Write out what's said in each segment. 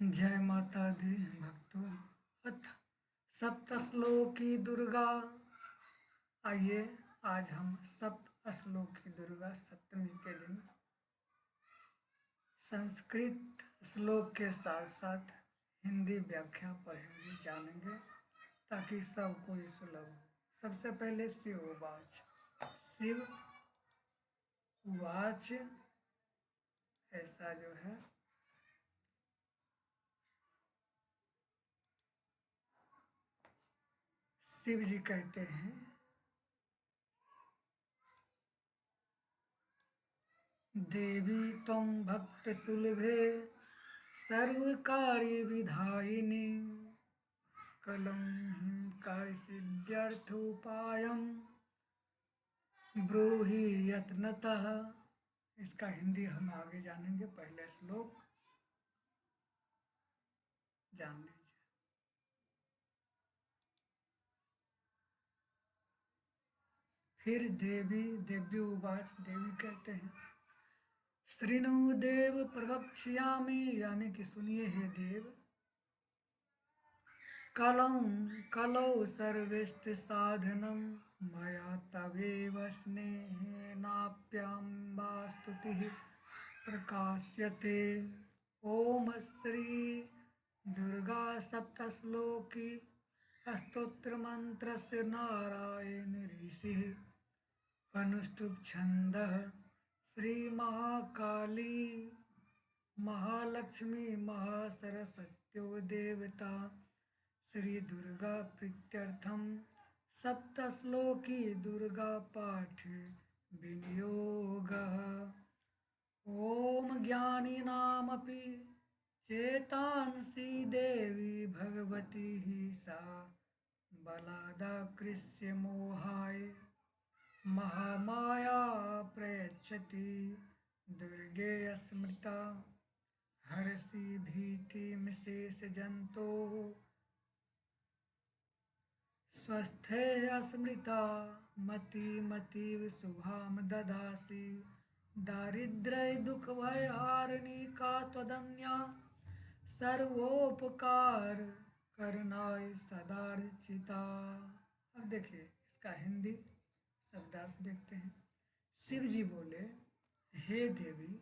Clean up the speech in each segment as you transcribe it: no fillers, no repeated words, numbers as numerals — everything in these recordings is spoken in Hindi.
जय माता दी भक्तों। अथ सप्तश्लोकी दुर्गा। आइए आज हम सप्तश्लोकी दुर्गा सप्तमी के दिन संस्कृत श्लोक के साथ साथ हिंदी व्याख्या पढ़ेंगे, जानेंगे ताकि सबको ये सुलभ हो। सबसे पहले शिव उवाच। शिव उवाच ऐसा जो है शिव जी कहते हैं, देवी त्वं भक्तसुलभे सर्वकार्यविधायिनी कलं कार्यसिद्ध्यर्थोपायं ब्रूहि यत्नतः। इसका हिंदी हम आगे जानेंगे, पहले श्लोक जान लीजिए। फिर देवी उवाच, देवी कहते हैं, शृणु देव प्रवक्ष्यामि, यानी कि सुनिए हे देव, कलौ सर्वेष्ट साधनं मया तवेव स्नेहेनाप्यम्बा स्तुतिः प्रकाश्यते। ओम श्री दुर्गा सप्तश्लोकी स्तोत्र मंत्रस्य नारायण ऋषि अनुष्टुप छंदः श्री महाकाली महालक्ष्मी महासरस्वत्यो देवता श्री दुर्गा प्रीत्यर्थम सप्तश्लोकी दुर्गा पाठ विनियोगः। ओम ज्ञानिनामपि चेतांसि देवी भगवती ही सा बलादाकृष्य मोहाय महामाया प्रयच्छति दुर्गे स्मृता हरसि भीतिमशेष जंतो स्वस्थे स्मृता मतिमतीव शुभाम ददासि दारिद्र्य दुख भय हारिणी का त्वदन्या सर्वोपकार करनाय सदार्चिता। अब देखिए इसका हिंदी शब्दार्थ देखते हैं। शिव जी बोले, हे देवी,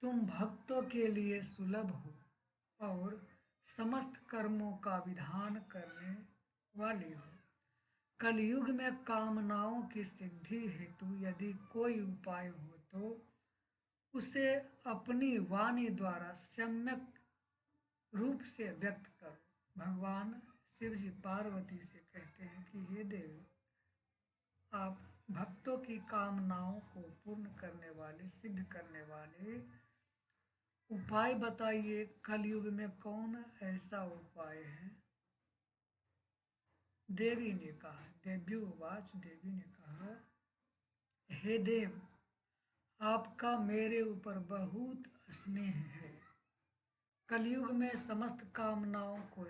तुम भक्तों के लिए सुलभ हो और समस्त कर्मों का विधान करने वाली हो। कलयुग में कामनाओं की सिद्धि हेतु यदि कोई उपाय हो तो उसे अपनी वाणी द्वारा सम्यक रूप से व्यक्त करो। भगवान शिव जी पार्वती से कहते हैं कि हे देवी, आप भक्तों की कामनाओं को पूर्ण करने वाले, सिद्ध करने वाले उपाय बताइए। कलयुग में कौन ऐसा उपाय है? देवी ने कहा, देव्युवाच, देवी ने कहा, हे देव, आपका मेरे ऊपर बहुत स्नेह है। कलयुग में समस्त कामनाओं को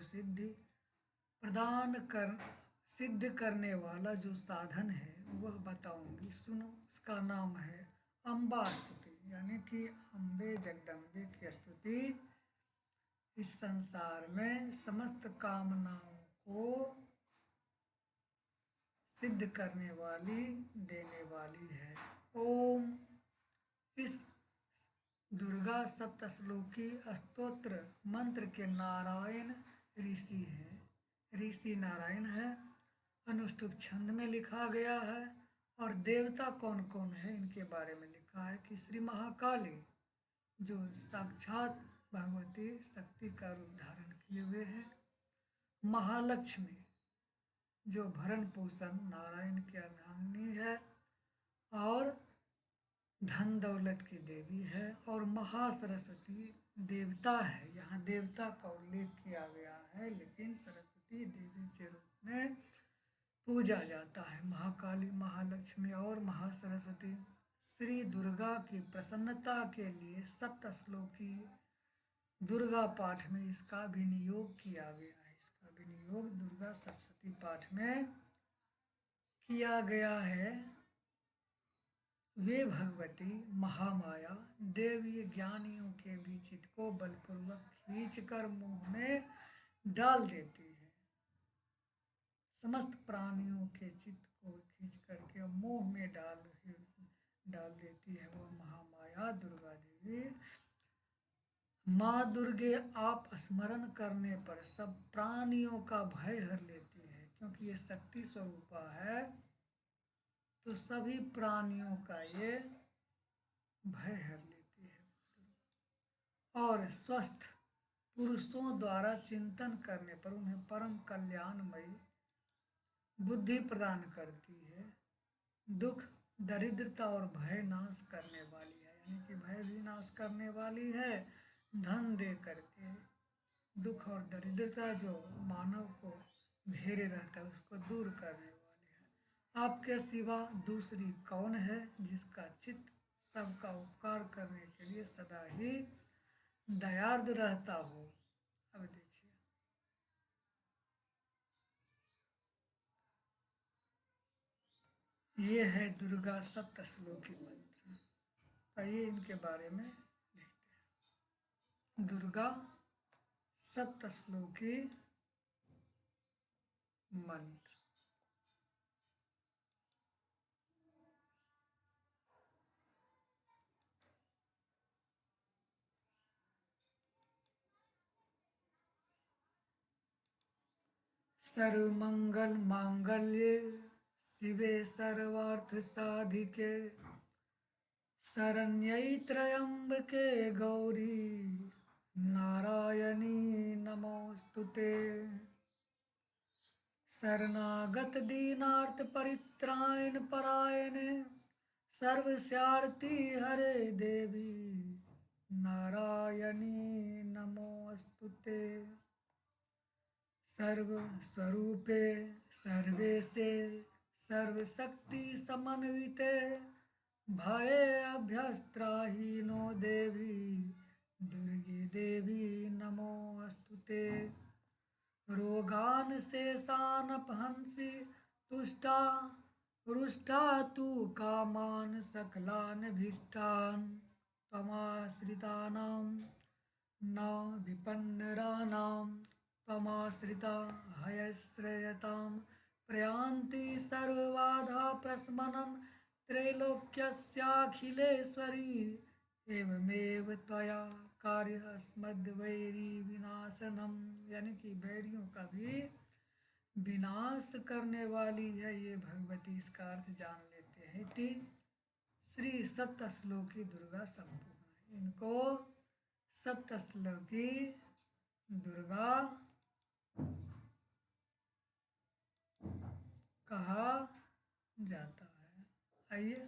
सिद्ध करने वाला जो साधन है वह बताऊंगी, सुनो। उसका नाम है अम्बा स्तुति, यानी कि अम्बे जगदम्बे की स्तुति इस संसार में समस्त कामनाओं को सिद्ध करने वाली, देने वाली है। ओम। इस दुर्गा सप्तश्लोकी स्तोत्र मंत्र के नारायण ऋषि हैं, ऋषि नारायण है। अनुष्टुप छंद में लिखा गया है। और देवता कौन कौन है इनके बारे में लिखा है कि श्री महाकाली, जो साक्षात भगवती शक्ति का रूप धारण किए हुए हैं। महालक्ष्मी, जो भरण पोषण नारायण की अर्धांगिनी है और धन दौलत की देवी है। और महासरस्वती देवता है। यहाँ देवता का उल्लेख किया गया है, लेकिन सरस्वती देवी के रूप में पूजा जाता है। महाकाली, महालक्ष्मी और महासरस्वती। श्री दुर्गा की प्रसन्नता के लिए सप्तश्लोकी दुर्गा पाठ में इसका विनियोग किया गया है। इसका विनियोग दुर्गा सप्तशती पाठ में किया गया है। वे भगवती महामाया देवी ज्ञानियों के भी चित्त को बलपूर्वक खींचकर मुंह में डाल देती है। समस्त प्राणियों के चित्त को खींच करके मुंह में डाल देती है वो महामाया दुर्गा देवी। माँ दुर्गे आप स्मरण करने पर सब प्राणियों का भय हर लेती है, क्योंकि ये शक्ति स्वरूपा है तो सभी प्राणियों का ये भय हर लेती है। और स्वस्थ पुरुषों द्वारा चिंतन करने पर उन्हें परम कल्याणमयी बुद्धि प्रदान करती है। दुख, दरिद्रता और भय नाश करने वाली है, यानी कि भय भी नाश करने वाली है। धन दे करके दुख और दरिद्रता जो मानव को घेरे रहता है उसको दूर करने वाली है। आपके सिवा दूसरी कौन है जिसका चित्त सबका उपकार करने के लिए सदा ही दयार्द रहता हो। अब देखिए, ये है दुर्गा सप्तश्लोकी मंत्र। आइए इनके बारे में देखते हैं। दुर्गा सप्तश्लोकी मंत्र। सर्वमंगल मांगल्ये शिवे सर्वार्थ साधिके शरण्यै त्र्यंबके गौरी नारायणी नमोस्तुते। शरणागत दीनार्थ परित्राण परायणे सर्वस्यार्ति हरे देवी नारायणी नमोस्तुते। सर्वस्वरूपे सर्वेशे सर्वशक्ति समन्विते भये अभ्यस्त्राहीनो देवी दुर्गे देवी नमोस्तुते। रोगान शेषान अपहंसि तुष्टा रुष्टा तु कामान सकलान भीष्टान त्वमाश्रितानां न विपन्नराणां त्वमाश्रिता हयश्रेयतां प्रयान्ति सर्वबाधा प्रशमनं त्रैलोक्यस्याखिलेश्वरी एवमेव त्वया कार्यस्मद्वैरी विनाशनम, यानी कि बैरियों का भी विनाश करने वाली है ये भगवती। इसका अर्थ जान लेते हैं। इति श्री सप्तश्लोकी दुर्गा संपूर्ण। इनको सप्तश्लोकी दुर्गा कहा जाता है। आइए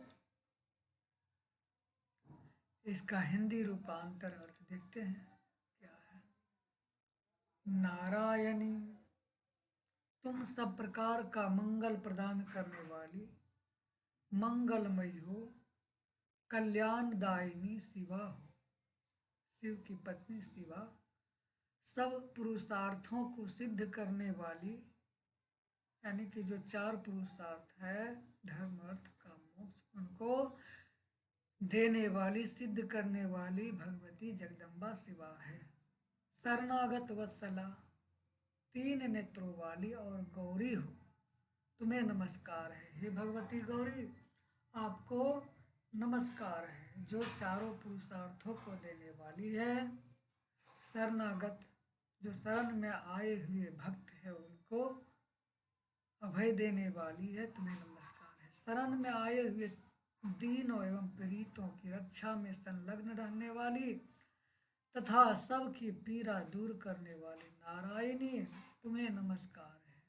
इसका हिंदी रूपांतर अर्थ देखते हैं क्या है। नारायणी, तुम सब प्रकार का मंगल प्रदान करने वाली, मंगलमयी हो, कल्याणदायिनी शिवा हो। शिव की पत्नी शिवा सब पुरुषार्थों को सिद्ध करने वाली, यानी कि जो चार पुरुषार्थ है धर्म अर्थ काम मोक्ष, उनको देने वाली सिद्ध करने वाली भगवती जगदम्बा शिवा है। शरणागत वत्सला, तीन नेत्रों वाली और गौरी हो, तुम्हें नमस्कार है। हे भगवती गौरी, आपको नमस्कार है जो चारों पुरुषार्थों को देने वाली है। शरणागत, जो शरण में आए हुए भक्त है उनको अभय देने वाली है, तुम्हें नमस्कार है। शरण में आए हुए दीनों एवं पीड़ितों की रक्षा में संलग्न रहने वाली तथा सबकी पीड़ा दूर करने वाली नारायणी, तुम्हें नमस्कार है।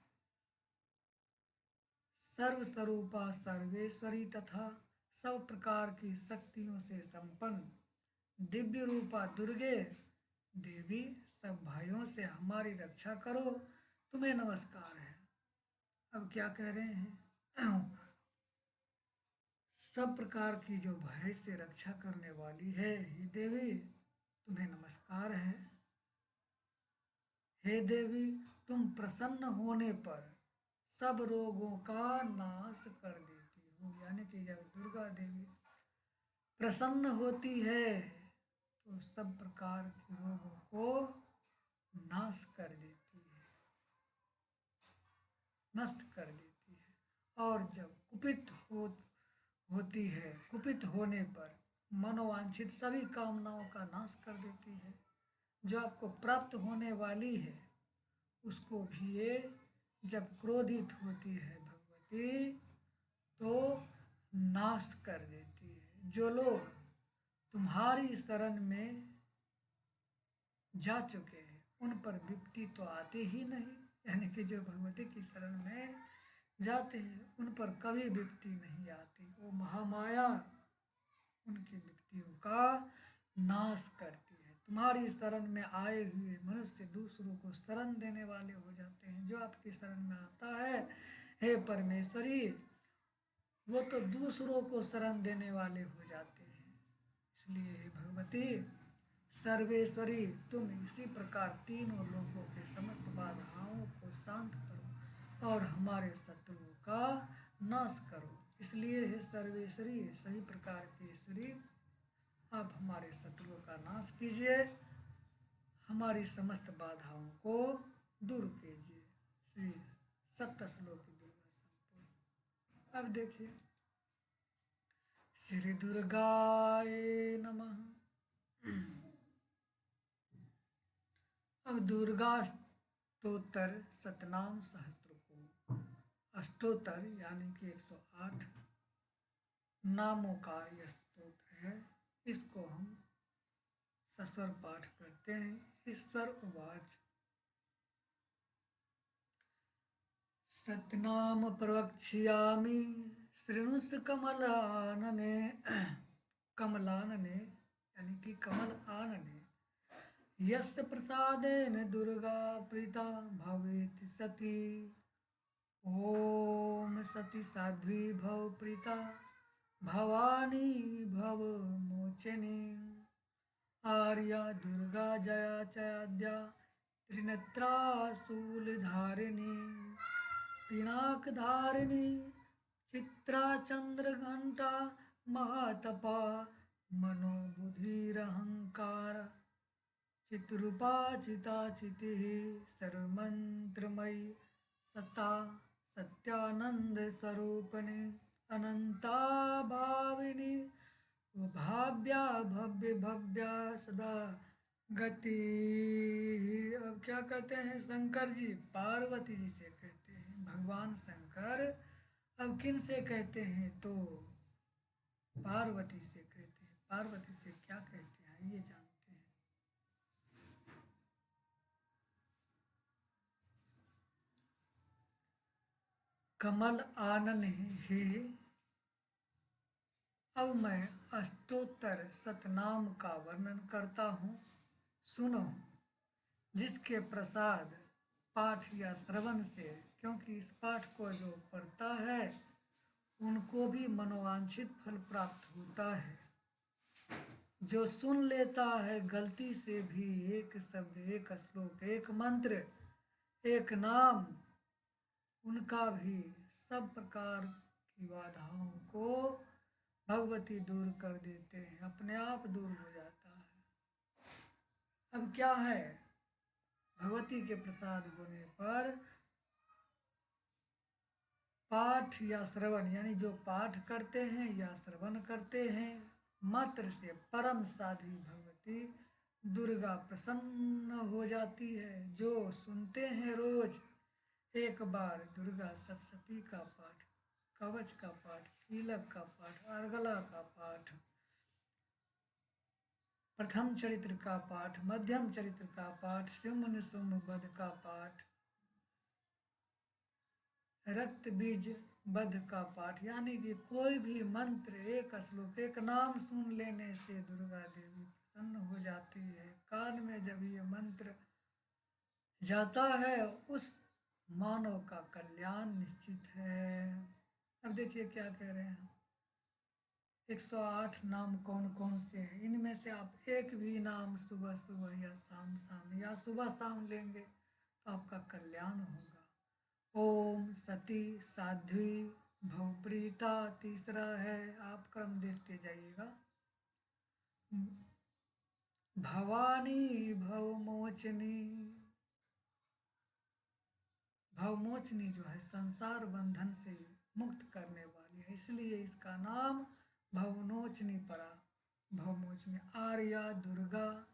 सर्वस्वरूपा सर्वेश्वरी तथा सब प्रकार की शक्तियों से संपन्न दिव्य रूपा दुर्गे देवी, सब भाइयों से हमारी रक्षा करो, तुम्हें नमस्कार है। अब क्या कह रहे हैं? सब प्रकार की जो भय से रक्षा करने वाली है, हे देवी तुम्हें नमस्कार है। हे देवी, तुम प्रसन्न होने पर सब रोगों का नाश कर देती हो, यानी कि जब दुर्गा देवी प्रसन्न होती है तो सब प्रकार के रोगों को नाश कर देती है, नष्ट कर देती है। और जब होती है, कुपित होने पर मनोवांछित सभी कामनाओं का नाश कर देती है। जो आपको प्राप्त होने वाली है उसको भी ये जब क्रोधित होती है भगवती तो नाश कर देती है। जो लोग तुम्हारी शरण में जा चुके हैं उन पर विपत्ति तो आती ही नहीं, यानी कि जो भगवती की शरण में जाते हैं उन पर कभी विपत्ति नहीं आती। वो महामाया उनकी विपत्तियों का नाश करती है। तुम्हारी शरण में आए हुए मनुष्य दूसरों को शरण देने वाले हो जाते हैं। जो आपकी शरण में आता है हे परमेश्वरी वो तो दूसरों को शरण देने वाले हो जाते हैं। इसलिए हे भगवती सर्वेश्वरी तुम इसी प्रकार तीनों लोगों के समस्त बाधाओं को शांत करो और हमारे शत्रुओं का नाश करो। इसलिए हे सर्वेश्वरी सभी प्रकार की ईश्वरी आप हमारे शत्रुओं का नाश कीजिए, हमारी समस्त बाधाओं को दूर कीजिए। श्री सप्तश्लोकी दुर्गा संपूर्ण। अब देखिए श्री दुर्गाय नमः। अब दुर्गा अष्टोत्तर सतनाम सहस्त्र को अष्टोत्तर यानी कि 108 नामों का यह स्तोत्र है। इसको हम सस्वर पाठ करते हैं। ईश्वर उवाच सतनाम प्रवक्ष्यामि शृणुष कमलानने कमलानने यानी कि कमल आनने यस्य प्रसादेन दुर्गा प्रीता भवेति सती। ओम सती साध्वी भव प्रीता भवानी भव मोचनी आर्या दुर्गा जया चया त्रिनेत्रा शूलधारिणी पिनाकधारिणी चित्रा चंद्रघंटा महातपा मनोबुधिरहंकार चित्रूपा चिता चितिः सर्वमंत्रमयी सत्ता सत्यानंद स्वरूपिणी अनंता भाविनी भाव्या भव्य भव्या सदा गति। अब क्या कहते हैं शंकर जी? पार्वती जी से कहते हैं। भगवान शंकर अब किन से कहते हैं? तो पार्वती से कहते हैं। पार्वती से क्या कहते हैं ये जानते हैं। कमल आनन हे। अब मैं अष्टोत्तर सतनाम का वर्णन करता हूँ, सुनो। जिसके प्रसाद पाठ या श्रवण से, क्योंकि इस पाठ को जो पढ़ता है उनको भी मनोवांछित फल प्राप्त होता है। जो सुन लेता है गलती से भी एक शब्द, एक श्लोक, एक मंत्र, एक नाम, उनका भी सब प्रकार की बाधाओं को भगवती दूर कर देते हैं, अपने आप दूर हो जाता है। अब क्या है? भगवती के प्रसाद होने पर पाठ या श्रवण, यानी जो पाठ करते हैं या श्रवण करते हैं, मात्र से परम साध्वी भगवती दुर्गा प्रसन्न हो जाती है। जो सुनते हैं रोज एक बार दुर्गा सप्तशती का पाठ, कवच का पाठ, कीलक का पाठ, अर्गला का पाठ, प्रथम चरित्र का पाठ, मध्यम चरित्र का पाठ, शुम्भ निशुम्भ वध का पाठ, रक्त बीज वध का पाठ, यानी कि कोई भी मंत्र, एक श्लोक, एक नाम सुन लेने से दुर्गा देवी प्रसन्न हो जाती है। कान में जब ये मंत्र जाता है उस मानव का कल्याण निश्चित है। अब देखिए क्या कह रहे हैं। 108 नाम कौन कौन से हैं? इनमें से आप एक भी नाम सुबह सुबह या शाम शाम या सुबह शाम लेंगे तो आपका कल्याण होगा। ओम सती साध्वी भवप्रीता तीसरा है, आप क्रम देखते जाइएगा। भवानी भवमोचनी भवमोचनी जो है संसार बंधन से मुक्त करने वाली है, इसलिए इसका नाम भवनोचनी पड़ा। भवमोचनी आर्या, दुर्गा,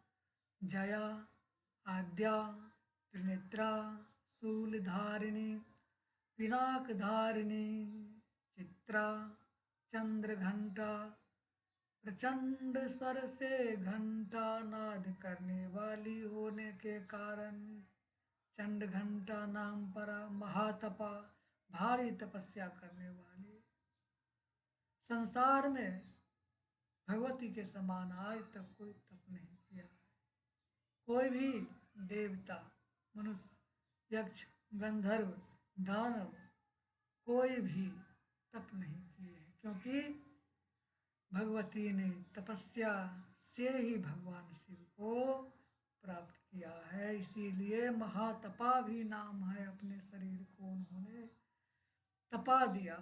जया, आद्या, त्रिनेत्रा, शूलधारिणी, पिनाकधारिणी, चित्रा, चंद्रघंटा, प्रचंड स्वर से घंटा नाद करने वाली होने के कारण चंड घंटा नाम पड़ा। महातपा, भारी तपस्या करने वाली। संसार में भगवती के समान आज तक कोई तप नहीं किया है। कोई भी देवता, मनुष्य, यक्ष, गंधर्व, दानव कोई भी तप नहीं किए हैं, क्योंकि भगवती ने तपस्या से ही भगवान शिव को प्राप्त किया है। इसीलिए महातपा भी नाम है। अपने शरीर को उन्होंने तपा दिया।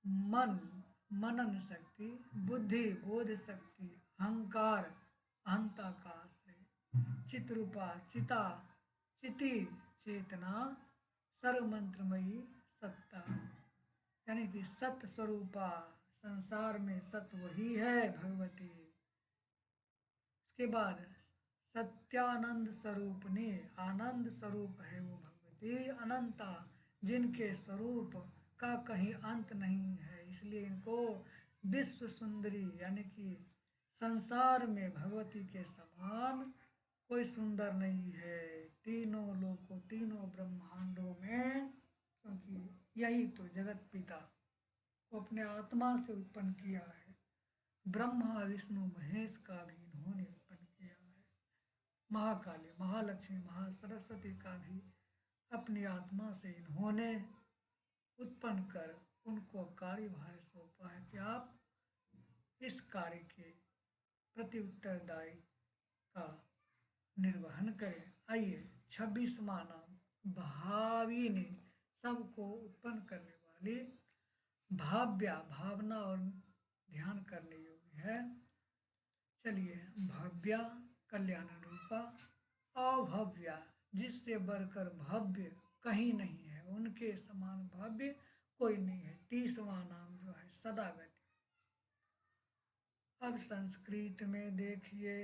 मन, मनन शक्ति, बुद्धि, बोध शक्ति, अहंकार, अहंता का आश्रय, चित्रूपा, चिता, चिति, चेतना, सर्वमंत्रमयी सत्ता, यानी कि सत्य स्वरूपा। संसार में सत्य वही है भगवती। इसके बाद सत्यानंद स्वरूपनी, आनंद स्वरूप है वो भगवती। अनंता, जिनके स्वरूप का कहीं अंत नहीं है, इसलिए इनको विश्व सुंदरी, यानी कि संसार में भगवती के समान कोई सुंदर नहीं है तीनों लोकों, तीनों ब्रह्मांडों में। क्योंकि यही तो जगत पिता को अपने आत्मा से उत्पन्न किया है। ब्रह्मा, विष्णु, महेश का भी इन्होंने उत्पन्न किया है। महाकाली, महालक्ष्मी, महासरस्वती का भी अपनी आत्मा से इन्होंने उत्पन्न कर उनको कार्यभार सौंपा है कि आप इस कार्य के प्रति उत्तरदायी का निर्वहन करें। आइए 26वां नाम भावी ने, सबको उत्पन्न करने वाली। भाव्या, भावना और ध्यान करने योग्य है। चलिए, भव्या, कल्याण रूपा। अभव्या, जिससे बढ़कर भव्य कहीं नहीं है, उनके समान भव्य कोई नहीं है। 30वां नाम जो है सदागति। अब संस्कृत में देखिए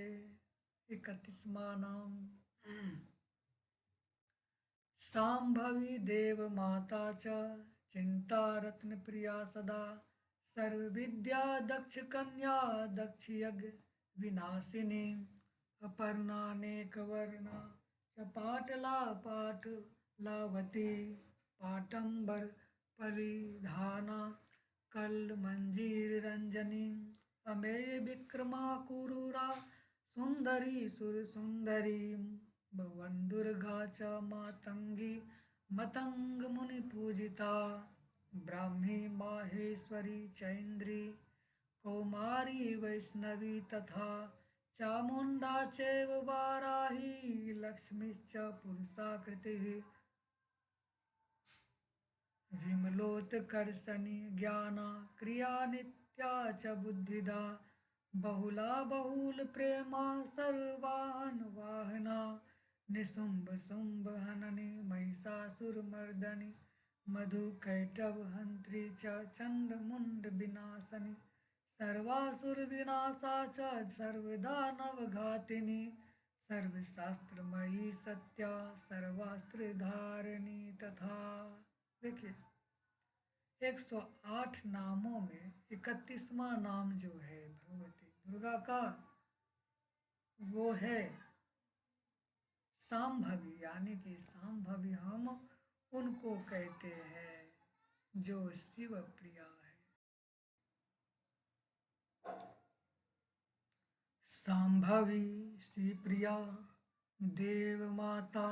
31वां नाम सांभवी देव माता च, चिंता रत्न प्रिया सदा, सर्व विद्या दक्ष कन्या, दक्ष यज्ञ विनाशिनी, अपर्णानेक वर्णा च पाटला पाटलावती, पाटंबर परिधाना कल मंजीर रंजनी, अमेय विक्रमा कुरूरा, सुंदरी सुर सुंदरी, भवन दुर्गा च मातंगी, मतंग मुनि पूजिता, ब्राह्मी माहेश्वरी चैन्द्री, कौमारी वैष्णवी तथा चामुंडा चैव वाराही, लक्ष्मीश्च पुरुषाकृतिः, विमलोत्कर्षणी ज्ञाना क्रिया नित्या च बुद्धिदा, बहुला बहुल प्रेमा सर्वान् वाहना, निशुंभ शुंभ हननी महिषासुरमर्दनी, मधुकैटभ हंत्री च चंड मुंड विनाशनी, सर्वासुर विनाशा च सर्वदानव घातिनी, सर्वशास्त्रमयी सत्या सर्वास्त्र धारिणी तथा। देखिए 108 नामों में 31वां नाम जो है भगवती दुर्गा का, वो है सांभवी, यानी कि सांभवी हम उनको कहते हैं जो शिव प्रिया है। सांभवी शिव प्रिया, देव माता,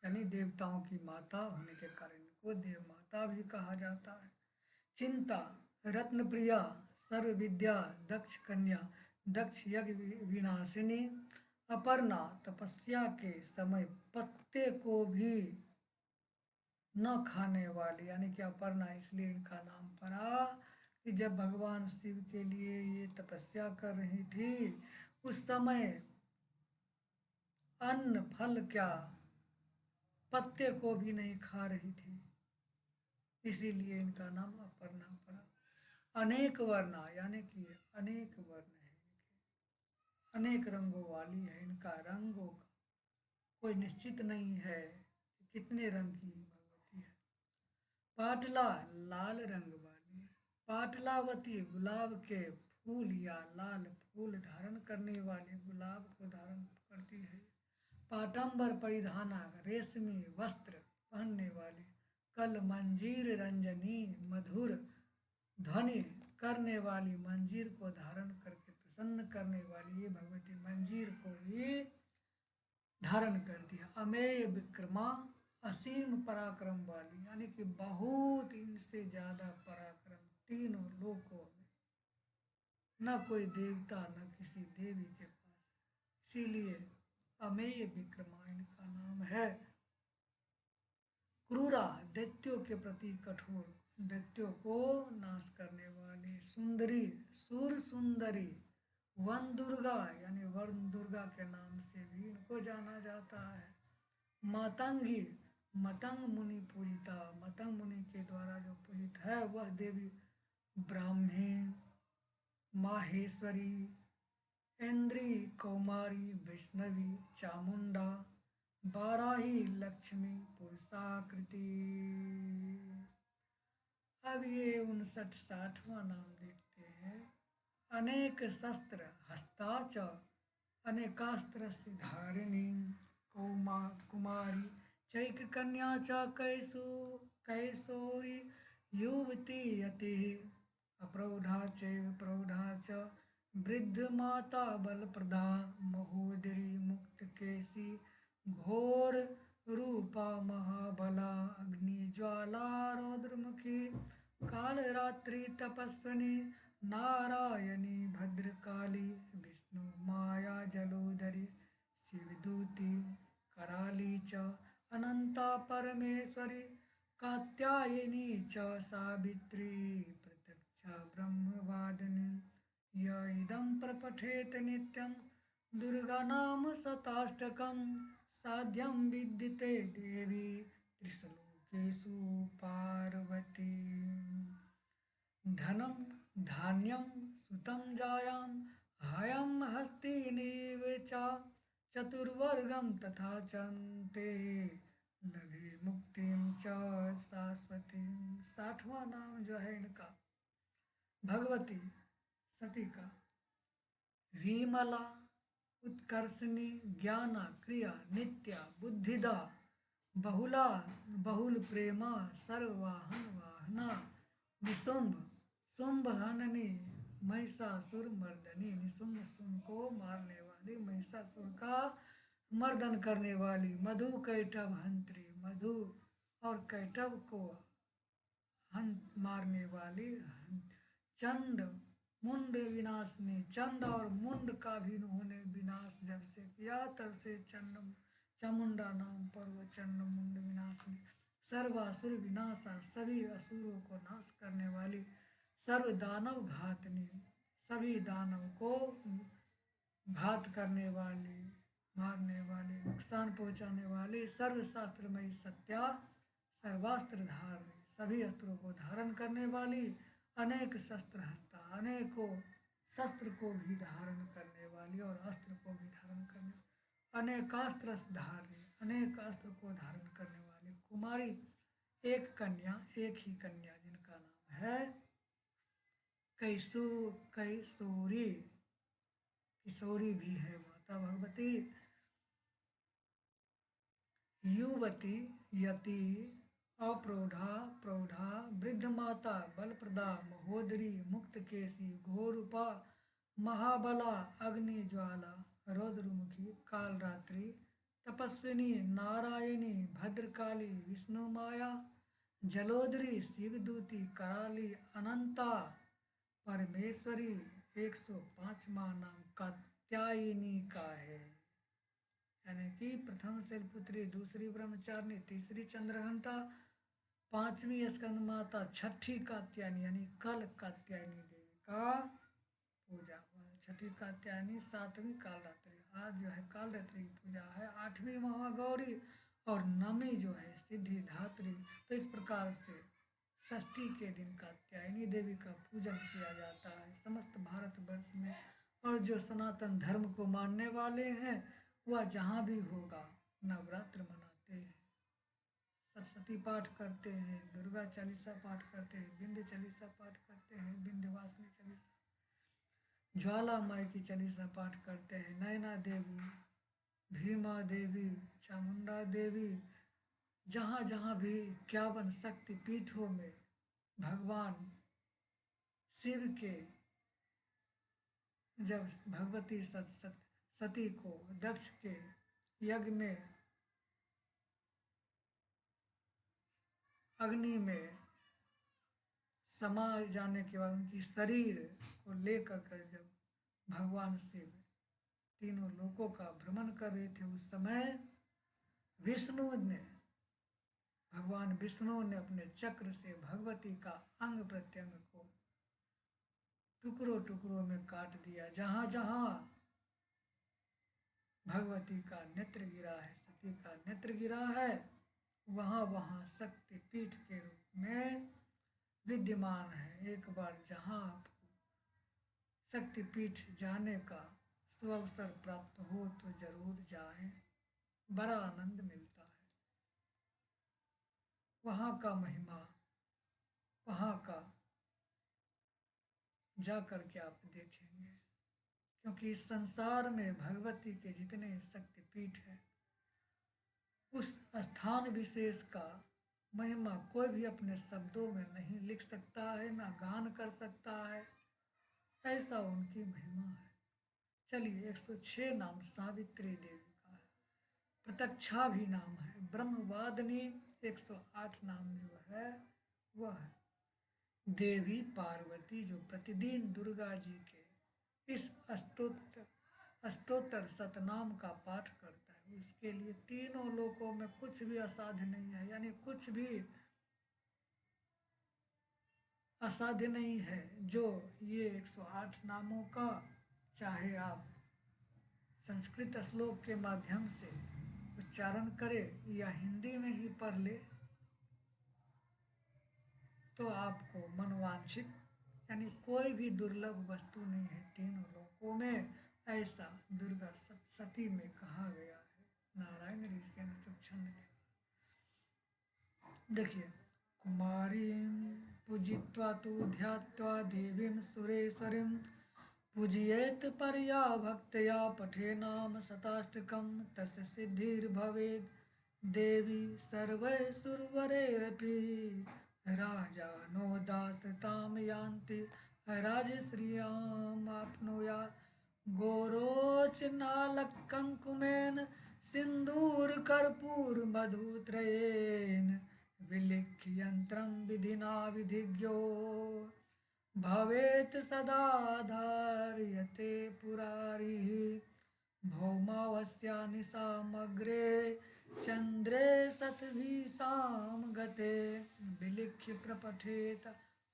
यानी देवताओं की माता होने के कारण इनको देव माता भी कहा जाता है। चिंता, रत्न प्रिया, सर्व विद्या, दक्ष कन्या, दक्ष यज्ञ विनाशिनी, अपर्णा, तपस्या के समय पत्ते को भी न खाने वाली, यानी कि अपर्णा इसलिए इनका नाम पड़ा कि जब भगवान शिव के लिए ये तपस्या कर रही थी, उस समय अन्न फल क्या पत्ते को भी नहीं खा रही थी, इसीलिए इनका नाम अपर्णा पड़ा। अनेक वर्णा यानी कि अनेक वर्ण है इनके, अनेक रंगों वाली है। इनका रंगों का कोई निश्चित नहीं है कि कितने रंग की भगवती है। पाटला लाल रंग वाली है। पाटलावती गुलाब के फूल या लाल फूल धारण करने वाले गुलाब को धारण करती है। पाटंबर परिधाना रेशमी वस्त्र पहनने वाली। कल मंजीर रंजनी मधुर ध्वनि करने वाली, मंजीर को धारण करके प्रसन्न करने वाली ये भगवती मंजीर को भी धारण करती है। अमेय विक्रमा असीम पराक्रम वाली, यानी कि बहुत इनसे ज्यादा पराक्रम तीनों लोकों में न कोई देवता न किसी देवी के पास है, इसीलिए अमेय विक्रमा इनका नाम है। क्रूरा दैत्यों के प्रति कठोर, दैत्यों को नाश करने वाली। सुंदरी सुर सुंदरी, वन दुर्गा यानी वर्ण दुर्गा के नाम से भी इनको जाना जाता है। मातंगी मतंग मुनि पूजिता, मतंग मुनि के द्वारा जो पूजित है वह देवी ब्राह्मी, माहेश्वरी, इंद्री, कौमारी, वैष्णवी, चामुंडा, बाराही, लक्ष्मी, पुरुषाकृति। अब ये 59-60वां नाम देखते हैं। अनेक शस्त्र हस्ताच, अनेकास्त्र धारिणी, कौमा कुमारी, चैक कन्या च कैशोरी, युवती यति, अप्रौढ़ा चैव प्रौढ़ा च, वृद्ध माता बलप्रदा, महोदरी मुक्त केसी, घोर रूपा महाबला, अग्निज्वाला रौद्रमुखी, कालरात्रि तपस्विनी, नारायणी भद्रकाली, विष्णु माया जलोदरी, शिवदूती कराली च, अनंता परमेश्वरी, कात्यायनी च, सावित्री प्रत्यक्षा ब्रह्मवादिनी, य इदं प्रपठेत नित्यं दुर्गा नाम शताष्टकं, साध्यं विद्यते देवी त्रिशलोकेषु पार्वती। धनं धान्यं सुतं जायां, हयं हस्तिनीव च, चतुर्वर्गं तथा चन्ते, लभे मुक्तिं च शाश्वती। 60वां नाम जो है इनका भगवती सती का, विमला, उत्कर्षणी, ज्ञाना, क्रिया, नित्या, बुद्धिदा, बहुला, बहुल प्रेमा, सर्ववाहन वाहना, निशुंभ, शुंभ हननी, महिषासुर मर्दनी, निशुंभ शुंभ को मारने वाली, महिषासुर का मर्दन करने वाली, मधु कैटभ हंत्री, मधु और कैटभ को मारने वाली, चंड मुंड विनाशनी, चंड और मुंड का भी उन्होंने विनाश जब से किया तब से चंड चामुंडा नाम पर वह चंड मुंड विनाशनी। सर्वासुर विनाशा, सभी असुरों को नाश करने वाली। सर्व दानव घातनी, सभी दानव को घात करने वाली, मारने वाली, नुकसान पहुंचाने वाली। सर्वशास्त्रमयी सत्या, सर्वास्त्र धारणी, सभी अस्त्रों को धारण करने वाली। अनेक शस्त्र हस्ता, अनेकों शस्त्र को भी धारण करने वाली और अस्त्र को भी धारण करने वाली। अनेकास्त्र धारणी, अनेक अस्त्र को धारण करने वाली। कुमारी एक कन्या, एक ही कन्या जिनका नाम है कैशोरी, किशोरी भी है माता भगवती। युवती, यति, अप्रौढ़ा, प्रौढ़ा, वृद्ध माता, बलप्रदा, महोदरी, मुक्तकेशी, घोरूपा, महाबला, अग्निज्वाला, रौद्रमुखी, कालरात्रि, तपस्विनी, नारायणी, भद्रकाली, विष्णुमाया, जलोदरी, शिवदूती, कराली, अनंता, परमेश्वरी। 105वां नाम कात्यायनी का है, यानी कि प्रथम शैलपुत्री, दूसरी ब्रह्मचारिणी, तीसरी चंद्रघंटा, पांचवी स्कंद माता, छठी कात्यायनी यानी कल कात्यायनी देवी का पूजा हुआ है। छठी कात्यायनी, 7वीं कालरात्रि, आज जो है कालरात्रि की पूजा है। 8वीं महागौरी और नमी जो है सिद्धि धात्री। तो इस प्रकार से षष्ठी के दिन कात्यायनी देवी का पूजन किया जाता है समस्त भारतवर्ष में। और जो सनातन धर्म को मानने वाले हैं वह जहाँ भी होगा नवरात्र मनाते हैं, सप्तशती पाठ करते हैं, दुर्गा चालीसा पाठ करते हैं, विंध्य चालीसा पाठ करते हैं, विंध्यवासिनी चालीसा, ज्वाला माई की चालीसा पाठ करते हैं, नैना देवी, भीमा देवी, चामुंडा देवी, जहाँ जहाँ भी 51 शक्ति पीठों में भगवान शिव के जब भगवती सती को दक्ष के यज्ञ में अग्नि में समा जाने के बाद उनकी शरीर को लेकर कर जब भगवान शिव तीनों लोकों का भ्रमण कर रहे थे उस समय विष्णु ने भगवान विष्णु ने अपने चक्र से भगवती का अंग प्रत्यंग को टुकड़ों टुकड़ों में काट दिया। जहाँ जहाँ भगवती का नेत्र गिरा है, सती का नेत्र गिरा है, वहाँ वहाँ शक्ति पीठ के रूप में विद्यमान है। एक बार जहाँ आपको शक्तिपीठ जाने का सुअवसर प्राप्त हो तो जरूर जाएं, बड़ा आनंद मिलता है। वहाँ का महिमा, वहाँ का जा कर के आप देखेंगे, क्योंकि इस संसार में भगवती के जितने शक्तिपीठ हैं उस स्थान विशेष का महिमा कोई भी अपने शब्दों में नहीं लिख सकता है, ना गान कर सकता है, ऐसा उनकी महिमा है। चलिए 106 नाम सावित्री देवी का है, प्रत्यक्षा भी नाम है, ब्रह्मवादिनी 108 नाम जो है वह है। देवी पार्वती जो प्रतिदिन दुर्गा जी के इस अष्टोत्तर शतनाम का पाठ करता है उसके लिए तीनों लोकों में कुछ भी असाध्य नहीं है, यानी कुछ भी असाध्य नहीं है। जो ये 108 नामों का चाहे आप संस्कृत श्लोक के माध्यम से उच्चारण करें या हिंदी में ही पढ़ ले तो आपको मनवांछित यानी कोई भी दुर्लभ वस्तु नहीं है तीनों लोकों में, ऐसा दुर्गा सप्तशती में कहा गया है नारायण ऋषि अनुष्टुप छंद के। देखिए कुमारी पूजित्वा तु ध्यात्वा देवीं सुरेश्वरीं पूजयेत परया भक्तया पठे नाम शताष्टकं तस्य सिद्धिर्भवेत् देवी सर्वैर्सुरवरैरपि राजानो दासतां यान्ति राजश्रियाम् आप्नुयात् गोरोचनालकङ्कुमेन सिन्दूरकर्पूरमधुत्रयेन विलिख्य यन्त्रं विधिना विधिज्ञो भवेत् सदा धार्यते पुरारिः भौमावस्या निशामग्रे चन्द्रे शतभिषां गते विलिख्य प्रपठेत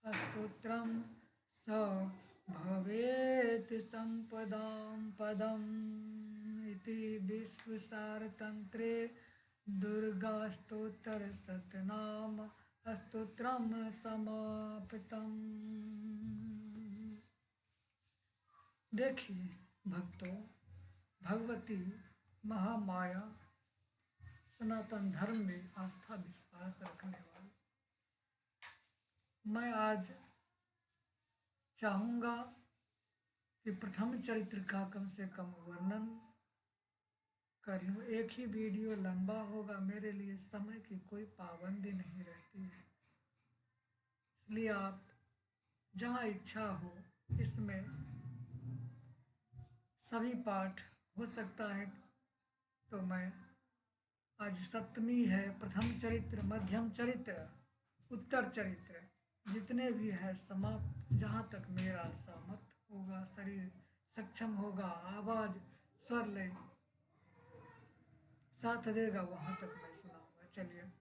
स्तोत्रं स भवेत् सम्पदां पदम् इति विश्वसारतन्त्रे दुर्गाष्टोत्तरशतनाम स्तोत्रम समाप्तम। देखिए भक्तों, भगवती महामाया सनातन धर्म में आस्था विश्वास रखने वाले, मैं आज चाहूँगा कि प्रथम चरित्र का कम से कम वर्णन कर लूँ। एक ही वीडियो लंबा होगा, मेरे लिए समय की कोई पाबंदी नहीं रहती है, इसलिए आप जहाँ इच्छा हो इसमें सभी पाठ हो सकता है। तो मैं आज सप्तमी है, प्रथम चरित्र, मध्यम चरित्र, उत्तर चरित्र जितने भी है समाप्त, जहाँ तक मेरा सामर्थ्य होगा, शरीर सक्षम होगा, आवाज़ स्वर लय साथ देगा, वहाँ तक मैं सुनाऊंगा। चलिए।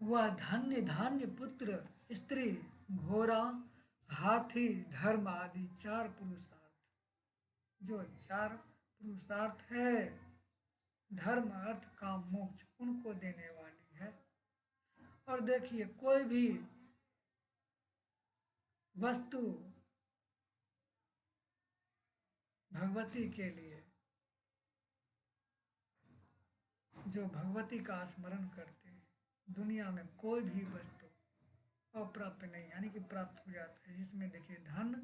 वह धन्य धान्य पुत्र स्त्री घोड़ा हाथी धर्म आदि 4 पुरुषार्थ, जो 4 पुरुषार्थ है धर्म अर्थ काम मोक्ष उनको देने वाली है। और देखिए कोई भी वस्तु भगवती के लिए, जो भगवती का स्मरण करते हैं, दुनिया में कोई भी वस्तु अप्राप्य नहीं यानी कि प्राप्त हो जाता है। जिसमें देखिए धन,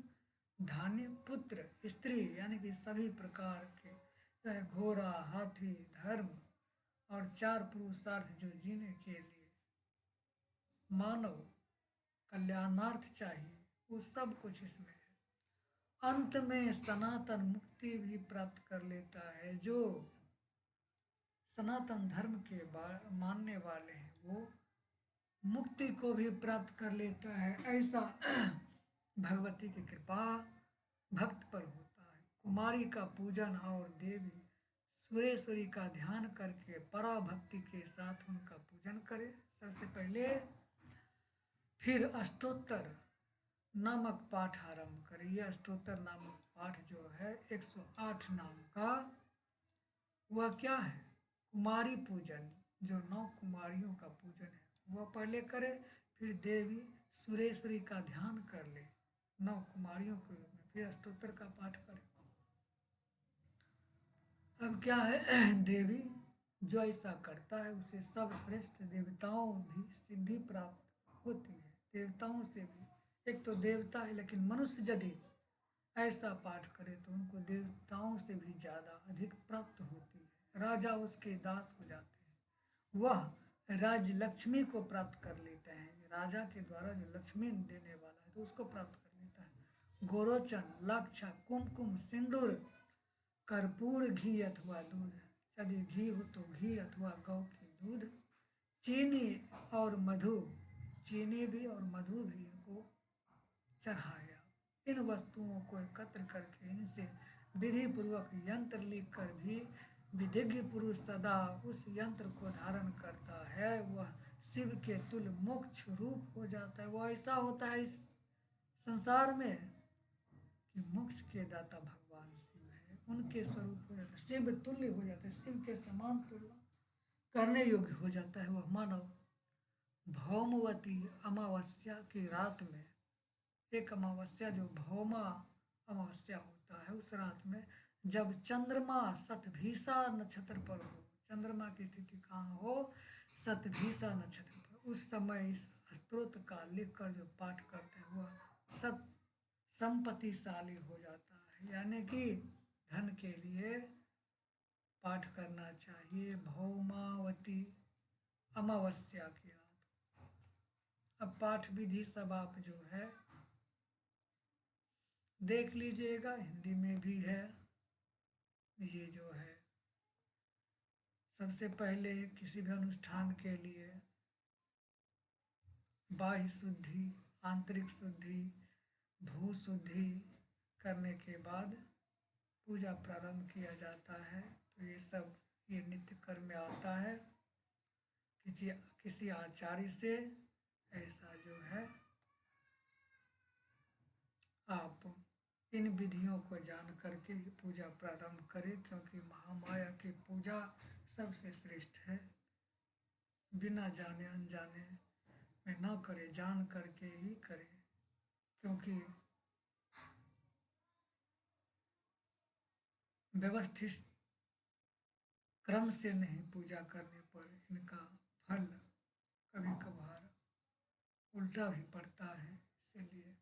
धान्य, पुत्र, स्त्री यानी कि सभी प्रकार के, चाहे घोड़ा, हाथी, धर्म और चार पुरुषार्थ जो जीने के लिए मानव कल्याणार्थ चाहिए, वो सब कुछ इसमें है। अंत में सनातन मुक्ति भी प्राप्त कर लेता है। जो सनातन धर्म के मानने वाले हैं वो मुक्ति को भी प्राप्त कर लेता है। ऐसा भगवती की कृपा भक्त पर होता है। कुमारी का पूजन और देवी सुरेश्वरी का ध्यान करके पराभक्ति के साथ उनका पूजन करें सबसे पहले। फिर अष्टोत्तर नामक पाठ आरंभ करें। यह अष्टोत्तर नामक पाठ जो है 108 नाम का, वह क्या है? कुमारी पूजन, जो 9 कुमारियों का पूजन है वह पहले करे। फिर देवी सुरेश्वरी का ध्यान कर ले 9 कुमारियों के रूप में, फिर अष्टोत्तर का पाठ करे। अब क्या है देवी जो ऐसा करता है उसे सब श्रेष्ठ देवताओं भी सिद्धि प्राप्त होती है। देवताओं से भी, एक तो देवता है लेकिन मनुष्य यदि ऐसा पाठ करे तो उनको देवताओं से भी ज़्यादा अधिक प्राप्त होती है। राजा उसके दास हो जाते हैं। वह राज्य लक्ष्मी को प्राप्त कर लेते हैं। राजा के द्वारा जो लक्ष्मी देने वाला है तो उसको प्राप्त कर लेता है। गोरोचन, लाक्षा, कुमकुम, सिंदूर, कर्पूर, घी अथवा दूध, यदि घी हो तो घी अथवा गौ के दूध, चीनी और मधु, चीनी भी और मधु भी इनको चढ़ाया। इन वस्तुओं को एकत्र करके इनसे विधि पूर्वक यंत्र लिख कर भी विधिज्ञ पुरुष सदा उस यंत्र को धारण करता है, वह शिव के तुल्य मोक्ष रूप हो जाता है। वह ऐसा होता है इस संसार में कि मोक्ष के दाता भगवान शिव है, उनके स्वरूप हो जाता है, शिव तुल्य हो जाता है, शिव के समान तुल्य करने योग्य हो जाता है वह मानव। भौमवती अमावस्या की रात में, एक अमावस्या जो भौमा अमावस्या होता है, उस रात में जब चंद्रमा शतभिषा नक्षत्र पर हो, चंद्रमा की स्थिति कहाँ हो? शतभिषा नक्षत्र पर, उस समय इस स्तोत्र का लिख कर जो पाठ करते हैं वह सब संपत्तिशाली हो जाता है। यानी कि धन के लिए पाठ करना चाहिए भौमावती अमावस्या की रात। अब पाठ विधि सब आप जो है देख लीजिएगा, हिंदी में भी है। ये जो है सबसे पहले किसी भी अनुष्ठान के लिए बाह्य शुद्धि, आंतरिक शुद्धि, भू शुद्धि करने के बाद पूजा प्रारंभ किया जाता है। तो ये सब ये नित्य कर्म में आता है। किसी आचार्य से ऐसा जो है आप इन विधियों को जान करके ही पूजा प्रारंभ करें, क्योंकि महामाया की पूजा सबसे श्रेष्ठ है। बिना जाने अनजाने में न करें, जान करके ही करें, क्योंकि व्यवस्थित क्रम से नहीं पूजा करने पर इनका फल कभी कभार उल्टा भी पड़ता है। इसीलिए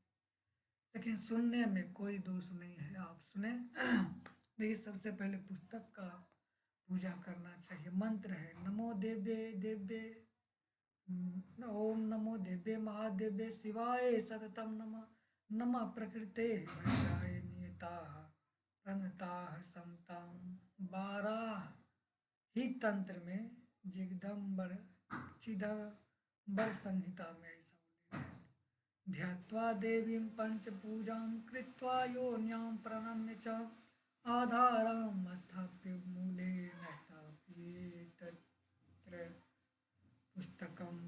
लेकिन सुनने में कोई दोष नहीं है, आप सुने। देखिए सबसे पहले पुस्तक का पूजा करना चाहिए। मंत्र है नमो देव्ये देव्ये, ओम नमो देव्ये महादेव्ये शिवाय सततम नमः, नमः प्रकृते वज्राय नियताः प्रणताः समतां। 12 ही तंत्र में जिगदम्बर चिदम्बर संहिता में ऐसा उल्लेख है। ध्यात्वा देवीं पंचपूजां कृत्वा योन्यां प्रणम्य च आधारं स्थाप्य मूले न स्थाप्येत् तत्र पुस्तकम।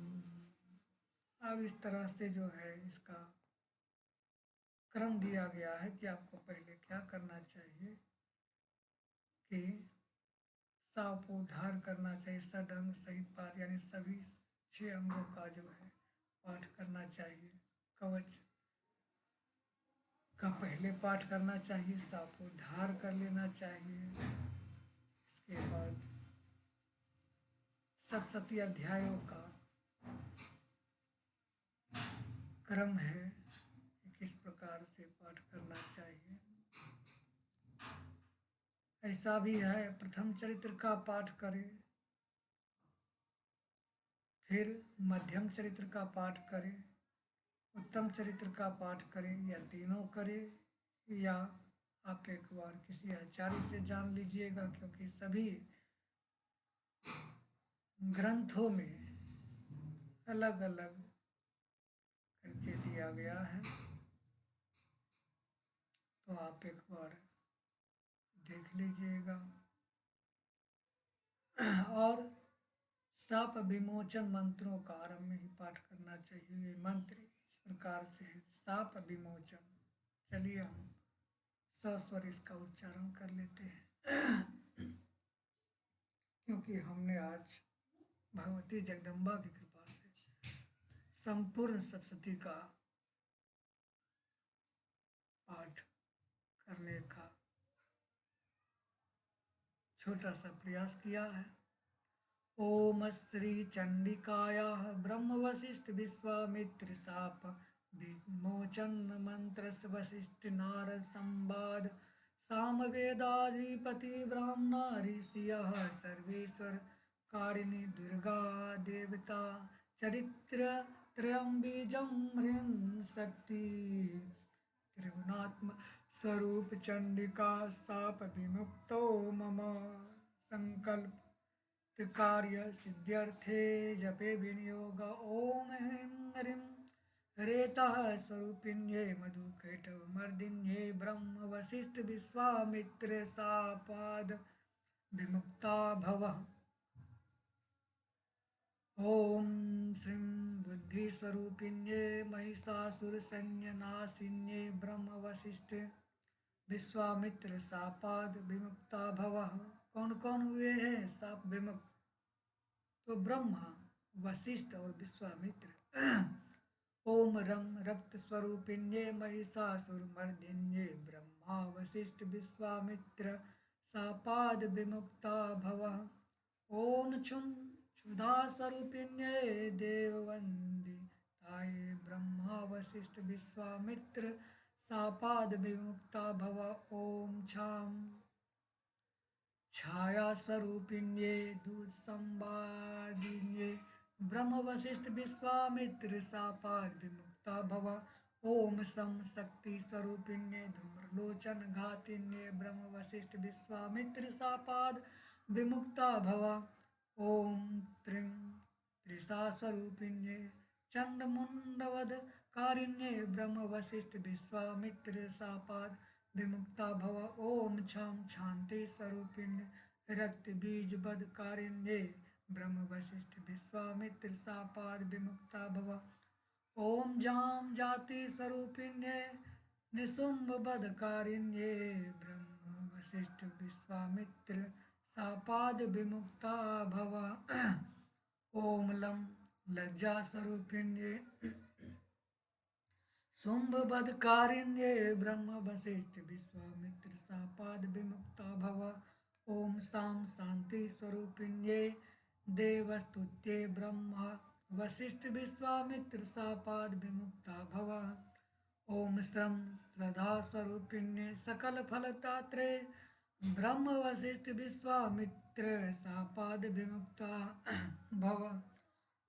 अब इस तरह से जो है इसका क्रम दिया गया है कि आपको पहले क्या करना चाहिए कि सापोद्धार करना चाहिए। षडंग सहित पाठ यानी सभी 6 अंगों का जो है पाठ करना चाहिए। कवच का पहले पाठ करना चाहिए, सापोद्धार कर लेना चाहिए। इसके बाद सप्तशती अध्यायों का क्रम है, किस प्रकार से पाठ करना चाहिए। ऐसा भी है, प्रथम चरित्र का पाठ करें, फिर मध्यम चरित्र का पाठ करें, उत्तम चरित्र का पाठ करें, या तीनों करें, या आप एक बार किसी आचार्य से जान लीजिएगा, क्योंकि सभी ग्रंथों में अलग अलग करके दिया गया है। तो आप एक बार देख लीजिएगा। और साप विमोचन मंत्रों का आरंभ में ही पाठ करना चाहिए। ये मंत्र इस प्रकार से है, साप विमोचन। चलिए हम सस्वर इसका उच्चारण कर लेते हैं। क्योंकि हमने आज भगवती जगदम्बा की कृपा से संपूर्ण सप्तशती का पाठ करने का छोटा सा प्रयास किया है। ओम श्री चंडिकायाः ब्रह्म वशिष्ठ विश्वामित्र शाप विमोचन मंत्र वशिष्ठ नारद संवाद सामवेदाधिपति ब्राह्मणा ऋषियः सर्वेश्वर कारिणी दुर्गा देवता चरित्र त्रयं बीजं ह्रीं शक्ति त्रिगुणात्म स्वरूप चंडिका शाप विमुक्तो मम संकल्प कार्य सिद्ध्यर्थे जपे विनियोग। ओम ह्रीं ह्रीं रेतः स्वरूपिण्ये मधुकैटभमर्दिन्ये ब्रह्म वशिष्ठ विश्वामित्र शापाद विमुक्ता भवः। ओम श्रीं बुद्धिस्वरूपिण्ये महिषासुरसैन्यनाशिन्ये ब्रह्म वशिष्ठ विश्वामित्र शापाद विमुक्ता भवः। कौन कौन हुए हैं शाप विमुक्त? तो ब्रह्मा, वशिष्ठ और विश्वामित्र। ओम रम रक्त स्वरूपिण्ये महिषासुरमर्दिन्ये ब्रह्मा वशिष्ठ विश्वामित्र शापाद विमुक्ता भवः। ओम छुम क्षुधा स्वरूपिण्ये देववन्दिताये ब्रह्मा वशिष्ठ विश्वामित्र शापाद विमुक्ता भवः। ओम छाम छाया स्वरूपिण्ये दुःसंवादिन्ये ब्रह्म वशिष्ठ विश्वामित्र शापाद विमुक्ता भवः। ओम सम शक्ति स्वरूपिण्ये धूम्रलोचन घातिन्ये ब्रह्म वशिष्ठ विश्वामित्र शापाद विमुक्ता भवः। ओम त्रिं त्रिषा स्वरूपिण्ये चंडमुंडवध कारिण्ये ब्रह्म वशिष्ठ विश्वामित्र शापाद विमुक्ता भव। ओम छम शांति स्वरूपिण्य रक्त बीज बद कारिण्ये ब्रह्म वशिष्ठ विश्वामित्र शापाद विमुक्ता भव। ओम जाम जाति स्वरूपिण्ये निशुंभ बद कारिण्ये ब्रह्म वशिष्ठ विश्वामित्र शापाद विमुक्ता भव। ओम लम लज्जा स्वरूपिण्ये शुंभवध कारिण्ये ब्रह्म वशिष्ठ विश्वामित्र शापाद विमुक्ता भव। ओम शाम शांति स्वरूपिण्ये देवस्तुत्ये ब्रह्म वशिष्ठ विश्वामित्र शापाद विमुक्ता भव। ओम श्रम श्रद्धा स्वरूपिण्ये सकल फलदात्रे ब्रह्म वशिष्ठ विश्वामित्र शापाद विमुक्ता भव।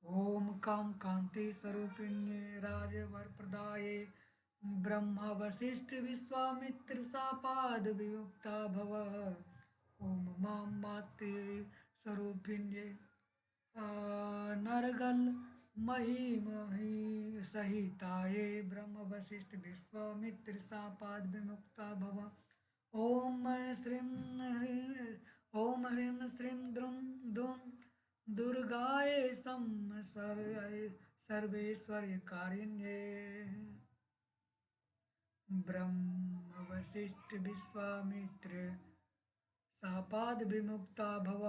ओम काम कांति स्वरूपिण्ये राजवर प्रदाये ब्रह्मा वशिष्ठ विश्वामित्र शापाद विमुक्ता भव। ओम माम माते स्वरूपिण्ये नरगल मही सहिताये ब्रह्म वशिष्ठ विश्वामित्र शापाद विमुक्ता भव। ओम ह्रीं श्रीं द्रुं दुं दुर्गाये सम सर्वेश्वर्यकारिण्ये ब्रह्म वशिष्ठ विश्वामित्र सापाद विमुक्ता भव।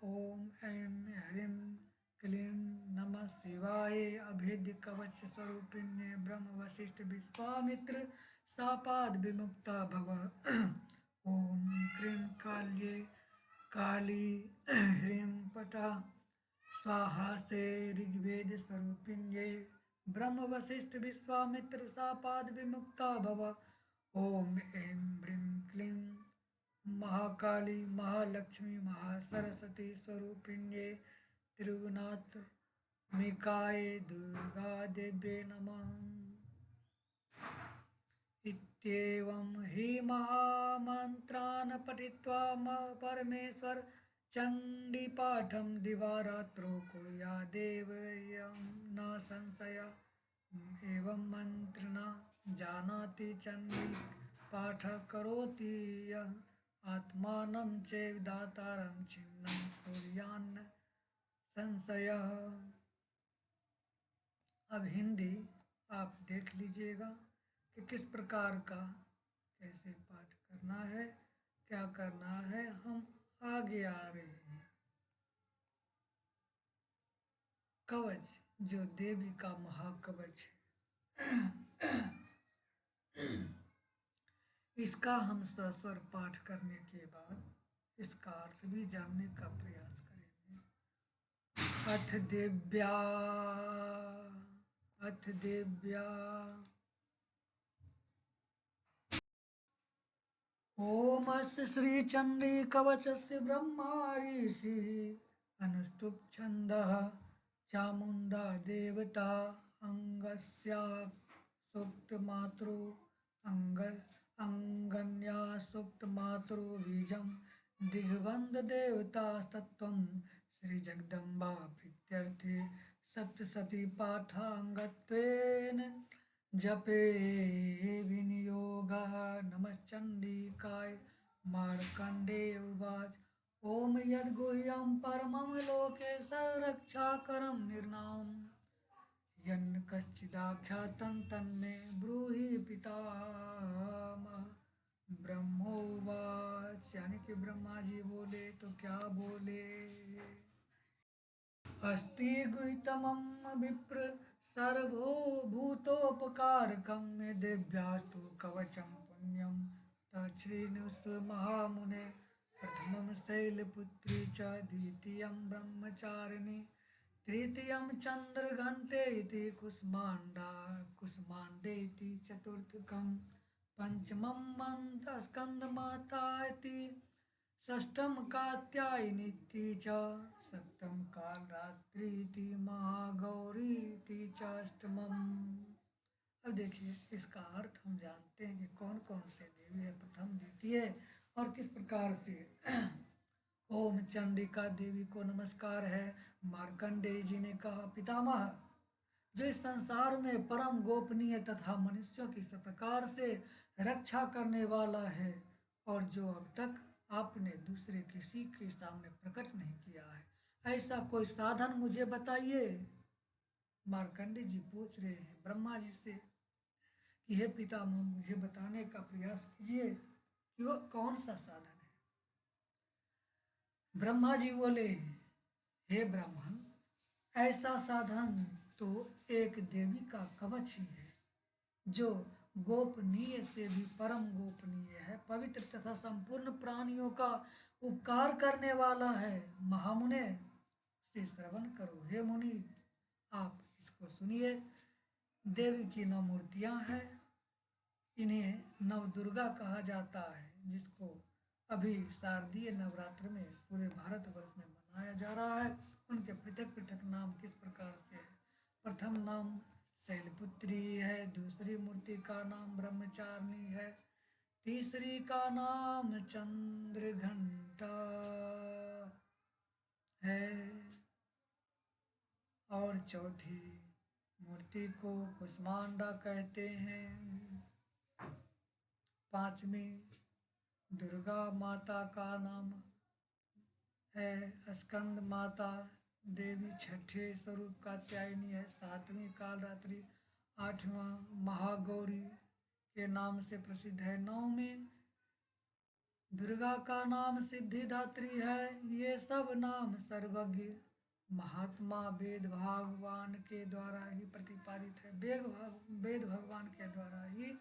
ओम ऐं ह्रीं क्लीं नमः शिवाय। अभेद्य कवच स्वरूपिण्ये ब्रह्म वशिष्ठ विश्वामित्र सापाद विमुक्ता भव। ओम क्रीं काल्ये काली ह्रीं पटा स्वाहा से ऋग्वेद स्वरूपिण्ये ब्रह्म वशिष्ठ विश्वामित्र सापाद विमुक्ता भव। ओम ऐं ह्रीं क्लीं महाकाली महालक्ष्मी महासरस्वती स्वरूपिण्ये त्रिगुणात् मिकाय दुर्गा देव्ये नमः। इत्येवं हि महामन्त्रान् पठित्वा परमेश्वर चण्डीपाठं दिवारात्रो कुर्यादेव न संशय। एवं मंत्र न जानाति चण्डी पाठ करोति यः आत्मानं चैव दातारं छिन्नं कुर्यान्न संशयः। अब हिंदी आप देख लीजिएगा कि किस प्रकार का कैसे पाठ करना है, क्या करना है। हम आगे आ रहे हैं। कवच जो देवी का महाकवच है, इसका हम सस्वर पाठ करने के बाद इसका अर्थ भी जानने का प्रयास करेंगे। अथ देव्या ओमस्य श्री चंडी कवचस्य ब्रह्मा ऋषि अनुष्टुप छंदः चामुंडा देवता अंगस्या सुक्त मातृ अंग अंगन्या सुक्त मातृ बीजम दिग्बंध देवता तत्वं श्री जगदम्बा प्रीत्यर्थे सप्तशती पाठांगत्वेन जपे विनियोगः। नमश्चंडिकाय। मार्कंडेय उवाच। ओम यद्गुह्यं परमं लोके संरक्षाकरं निर्नाम यन्न कश्चिदाख्यातं तन्मे ब्रूहि पितामह। ब्रह्मोवाच। यानी कि ब्रह्मा जी बोले तो क्या बोले। अस्ति गुह्यतमं विप्र सर्वभूतोपकारकं मे दिव्यास्तु कवचं पुण्यं तच्छृणुष्व महामुने। प्रथमं शैलपुत्री च द्वितीयं ब्रह्मचारिणी तृतीयं चन्द्रघण्टे इति कुष्माण्डे इति चतुर्थकं पंचमं स्कंदमाता इति षष्ठम कात्यायनीति च सप्तम कालरात्रि इति महागौरी इति च अष्टमम। अब देखिए इसका अर्थ हम जानते हैं कि कौन कौन से देवी है, प्रथम द्वितीय और किस प्रकार से। ओम चंडिका देवी को नमस्कार है। मार्कंडेय जी ने कहा, पितामह जो इस संसार में परम गोपनीय तथा मनुष्यों की सब प्रकार से रक्षा करने वाला है और जो अब तक आपने दूसरे किसी के सामने प्रकट नहीं किया है, ऐसा कोई साधन मुझे बताइए। मार्कंडेय जी पूछ रहे हैं ब्रह्मा जी से कि हे पितामह मुझे बताने का प्रयास कीजिए कि वो कौन सा साधन है। ब्रह्मा जी बोले, हे ब्राह्मण ऐसा साधन तो एक देवी का कवच ही है जो गोपनीय से भी परम गोपनीय है, पवित्र तथा संपूर्ण प्राणियों का उपकार करने वाला है। महामुने से श्रवण करो। हे मुनि आप इसको सुनिए। देवी की 9 मूर्तियां हैं। इन्हें नव दुर्गा कहा जाता है, जिसको अभी शारदीय नवरात्र में पूरे भारतवर्ष में मनाया जा रहा है। उनके पृथक पृथक नाम किस प्रकार से है। प्रथम नाम शैलपुत्री है, दूसरी मूर्ति का नाम ब्रह्मचारिणी है, तीसरी का नाम चंद्रघंटा है और चौथी मूर्ति को कुष्मांडा कहते हैं। पांचवी दुर्गा माता का नाम है स्कंद माता देवी। छठे स्वरूप कात्यायनी है। सातवीं कालरात्रि। आठवां महागौरी के नाम से प्रसिद्ध है। नौवीं दुर्गा का नाम सिद्धिदात्री है। ये सब नाम सर्वज्ञ महात्मा वेद भगवान के द्वारा ही प्रतिपादित है। वेद भगवान के द्वारा ही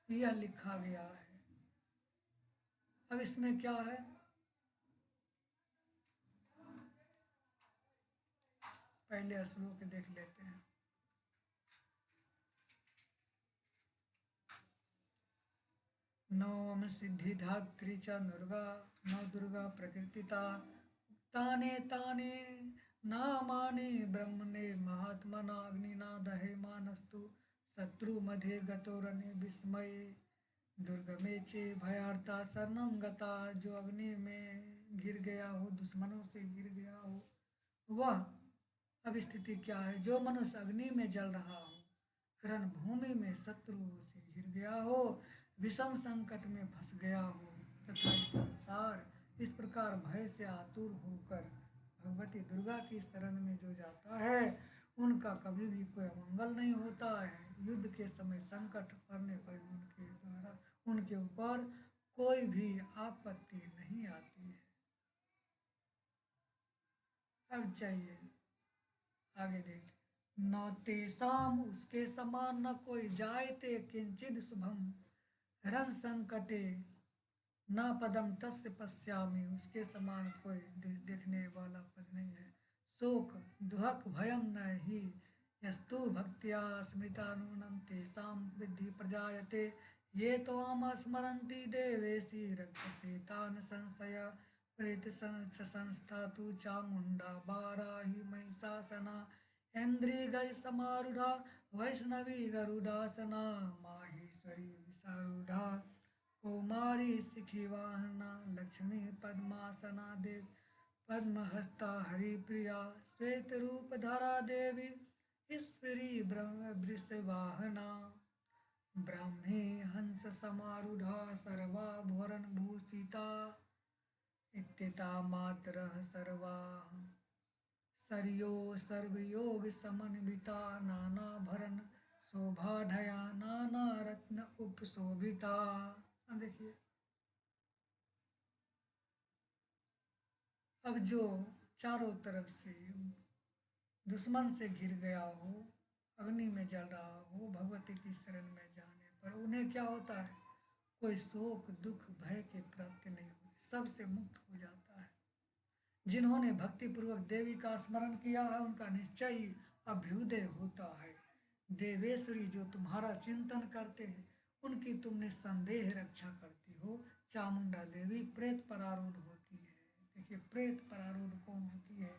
यह लिखा गया है। अब इसमें क्या है, पहले श्लोक देख लेते हैं। नवम सिद्धिधात्री च दुर्गा नव दुर्गा प्रकृतिता ताने ताने नामानि ब्रह्मणे महात्मना अग्निना दहे मानस्तु शत्रु मध्य गतोरने विस्मये दुर्गमे चे भयार्ता शरणम गता। जो अग्नि में गिर गया हो, दुश्मनों से गिर गया हो, वह अब स्थिति क्या है। जो मनुष्य अग्नि में जल रहा हो, रणभूमि में शत्रुओं से घिर गया हो, विषम संकट में फंस गया हो तथा इस संसार इस प्रकार भय से आतुर होकर भगवती दुर्गा की शरण में जो जाता है, उनका कभी भी कोई अमंगल नहीं होता है। युद्ध के समय संकट पड़ने पर उनके द्वारा उनके ऊपर कोई भी आपत्ति नहीं आती है। अब चाहिए आगे देखते। न तेसाम उसके समान न कोई जायते किंचित शुभम रण संकटे न पदम तस्य पश्यामि। उसके समान कोई देखने वाला पद नहीं है। शोक दुहक भयम न ही यस्तु भक्त्या स्मृतानूनम तेषां वृद्धि प्रजायते। ये त्वाम स्मरन्ति देवेशी रक्षसे तान् संशय प्रेत संस्था तु चामुंडा बाराही महिषासना ऐन्द्रिगज समारूढ़ा वैष्णवी गरुडासना माहेश्वरी विशारूढ़ा कौमारी शिखिवाहना लक्ष्मी पद्मासना देव पद्महस्ता हरिप्रिया श्वेत रूप धरा देवी ईश्वरी वृषवाहना ब्राह्मी हंस समारूढ़ा सर्वाभरण भूषिता इत्थिता मातरः सर्वा सरयो सर्वयोग समन्विता नानाभरण शोभाढया नाना रत्न उपशोभिता। देखिए, अब जो चारों तरफ से दुश्मन से घिर गया हो, अग्नि में जल रहा हो, भगवती की शरण में जाने पर उन्हें क्या होता है, कोई शोक दुख भय की प्राप्ति नहीं होती, सबसे मुक्त हो जाता है। जिन्होंने भक्ति पूर्वक देवी का स्मरण किया है, उनका निश्चय ही अभ्युदय होता है। देवेश्वरी जो तुम्हारा चिंतन करते हैं, उनकी तुम निस्संदेह रक्षा करती हो। चामुंडा देवी प्रेत परारूढ़ होती है। देखिए, प्रेत परारूढ़ कौन होती है?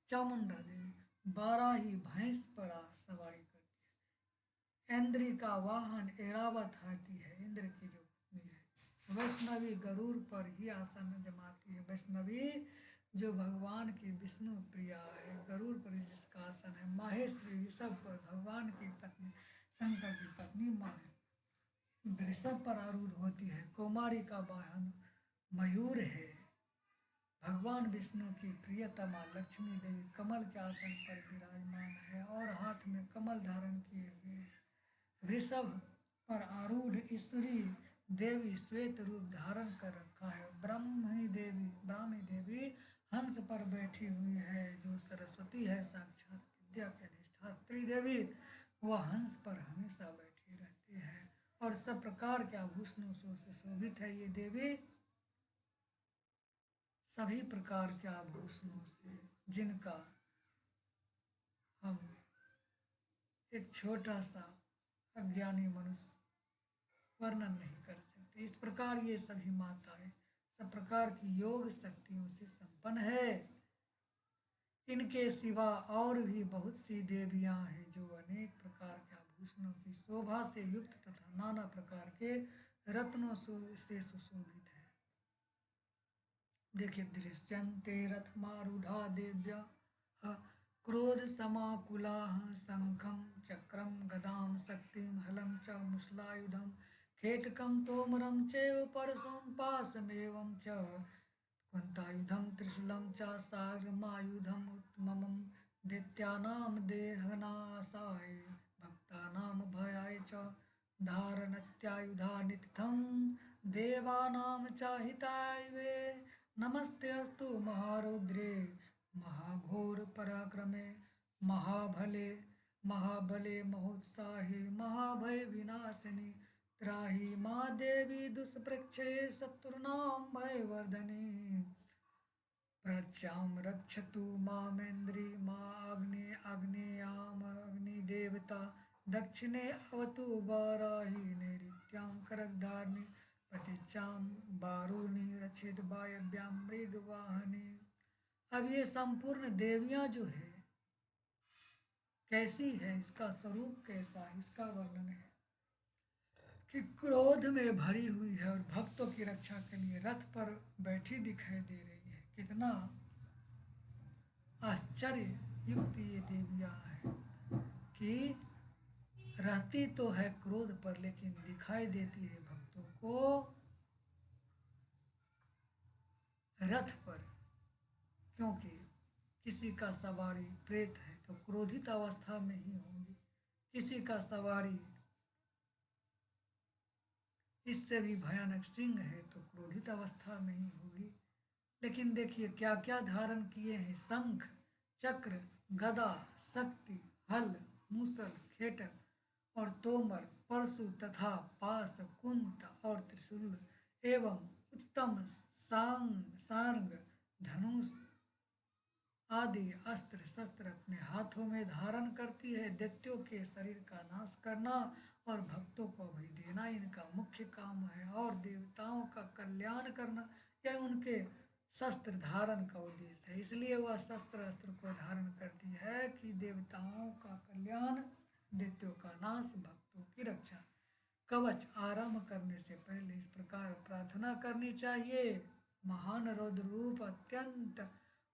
चामुंडा देवी। बाराही भैंस पर सवारी करती है। इंद्र का वाहन ऐरावत हाथी है, इंद्र की जो पत्नी है। वैष्णवी गरुड़ पर ही आसन जमाती है। वैष्णवी जो भगवान की विष्णु प्रिया है, गरुड़ पर जिसका आसन है। माहेश्वरी ऋषभ पर, भगवान की पत्नी शंकर की पत्नी माँ वृषभ पर आरूढ़ होती है। कौमारी का वाहन मयूर है। भगवान विष्णु की प्रियतमा लक्ष्मी देवी कमल के आसन पर विराजमान है और हाथ में कमल धारण किए हुए है। वृषभ पर आरूढ़ ईश्वरी देवी श्वेत रूप धारण कर रखा है। ब्राह्मी देवी हंस पर बैठी हुई है, जो सरस्वती है, साक्षात विद्या के अधिष्ठात्री देवी। वह हंस पर हमेशा बैठी रहती है और सब प्रकार के आभूषणों से शोभित है। ये देवी सभी प्रकार के आभूषणों से, जिनका हम एक छोटा सा अज्ञानी मनुष्य वर्णन नहीं कर सकते, इस प्रकार ये सभी माताएं सब प्रकार की योग शक्तियों से संपन्न है। इनके सिवा और भी बहुत सी देवियां हैं, जो अनेक प्रकार के आभूषणों की शोभा से युक्त तथा नाना प्रकार के रत्नों से सुशोभित है। देखिए, दृश्यन्ते रथमारूढ़ा देव्या क्रोध समाकुला शंखं चक्रं गदां शक्तिं हलं च मुसलायुधं खेटकं तोमरं चैव परशुं पाशमेवं च कुन्तायुधं त्रिशूलं च साग्रमायुधम् उत्तमं दैत्यानां देहनाशाय भक्तानां भयाय च धारणत्यायुधा नित्यं देवानां च हिताय नमस्ते अस्तु महारौद्रे महाघोर पराक्रमे महाभले महाबले महोत्साहे महाभय विनाशिनी त्राहि माँ देवी दुष्पृक्षे शत्रुनां भयवर्धने प्रच्यां रक्षतु मामेन्द्री माँ अग्नेयाम अग्निदेवता दक्षिणे अवतु वाराही नैऋत्यां करकधारिणी प्रतीच्यां वारुणी रक्षित वायव्यां मृगवाहिनी। अब ये संपूर्ण देवियां जो है कैसी है, इसका स्वरूप कैसा है, इसका वर्णन है कि क्रोध में भरी हुई है और भक्तों की रक्षा के लिए रथ पर बैठी दिखाई दे रही है। कितना आश्चर्य युक्त ये देवियां हैं कि रहती तो है क्रोध पर लेकिन दिखाई देती है भक्तों को रथ पर, क्योंकि किसी का सवारी प्रेत है तो क्रोधित अवस्था में ही होंगी, किसी का सवारी इससे भी भयानक सिंह है तो क्रोधित अवस्था में ही होगी। लेकिन देखिए क्या क्या धारण किए हैं, शंख चक्र गदा शक्ति हल मूसल खेटक और तोमर परशु तथा पास कुंत और त्रिशूल एवं उत्तम सांग धनुष आदि अस्त्र शस्त्र अपने हाथों में धारण करती है। दैत्यों के शरीर का नाश करना और भक्तों को अभय देना इनका मुख्य काम है, और देवताओं का कल्याण करना यह उनके शस्त्र धारण का उद्देश्य है। इसलिए वह शस्त्र अस्त्र को धारण करती है कि देवताओं का कल्याण, दैत्यों का नाश, भक्तों की रक्षा। कवच आरंभ करने से पहले इस प्रकार प्रार्थना करनी चाहिए। महान रौद्र रूप अत्यंत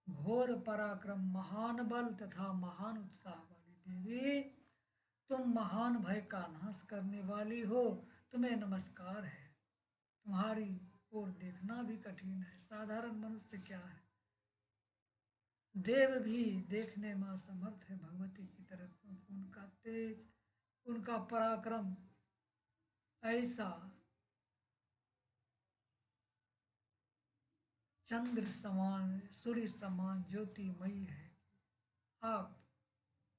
घोर पराक्रम महान बल तथा महान उत्साह वाली देवी, तुम महान भय का नाश करने वाली हो, तुम्हें नमस्कार है। तुम्हारी ओर देखना भी कठिन है, साधारण मनुष्य क्या है, देव भी देखने में असमर्थ है भगवती की तरफ, क्योंकि उनका तेज उनका पराक्रम ऐसा चंद्र समान सूर्य समान ज्योतिमयी है। आप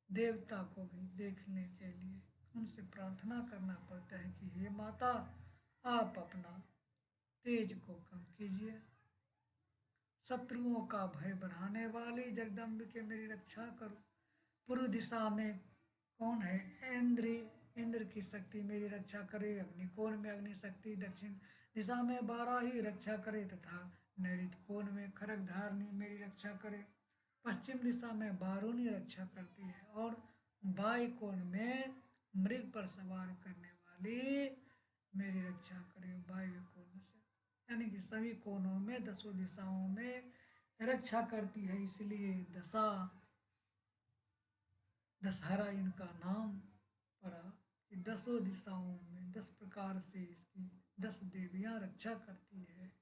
देवता को भी देखने के लिए उनसे प्रार्थना करना पड़ता है कि हे माता आप अपना तेज को कम कीजिए। शत्रुओं का भय बढ़ाने वाली जगदम्बिके मेरी रक्षा करो। पूर्व दिशा में कौन है, इंद्र की शक्ति मेरी रक्षा करे। अग्निकोण में अग्नि शक्ति दक्षिण दिशा में बाराही रक्षा करे तथा नैऋत्य कोण में खरगधारणी मेरी रक्षा करे। पश्चिम दिशा में बारूणी रक्षा करती है और बाई कोण में मृग पर सवार करने वाली मेरी रक्षा करे वायु कोण से, यानी कि सभी कोणों में दसों दिशाओं में रक्षा करती है। इसलिए दशहरा इनका नाम पड़ा कि दसों दिशाओं में 10 प्रकार से इसकी 10 देवियां रक्षा करती है।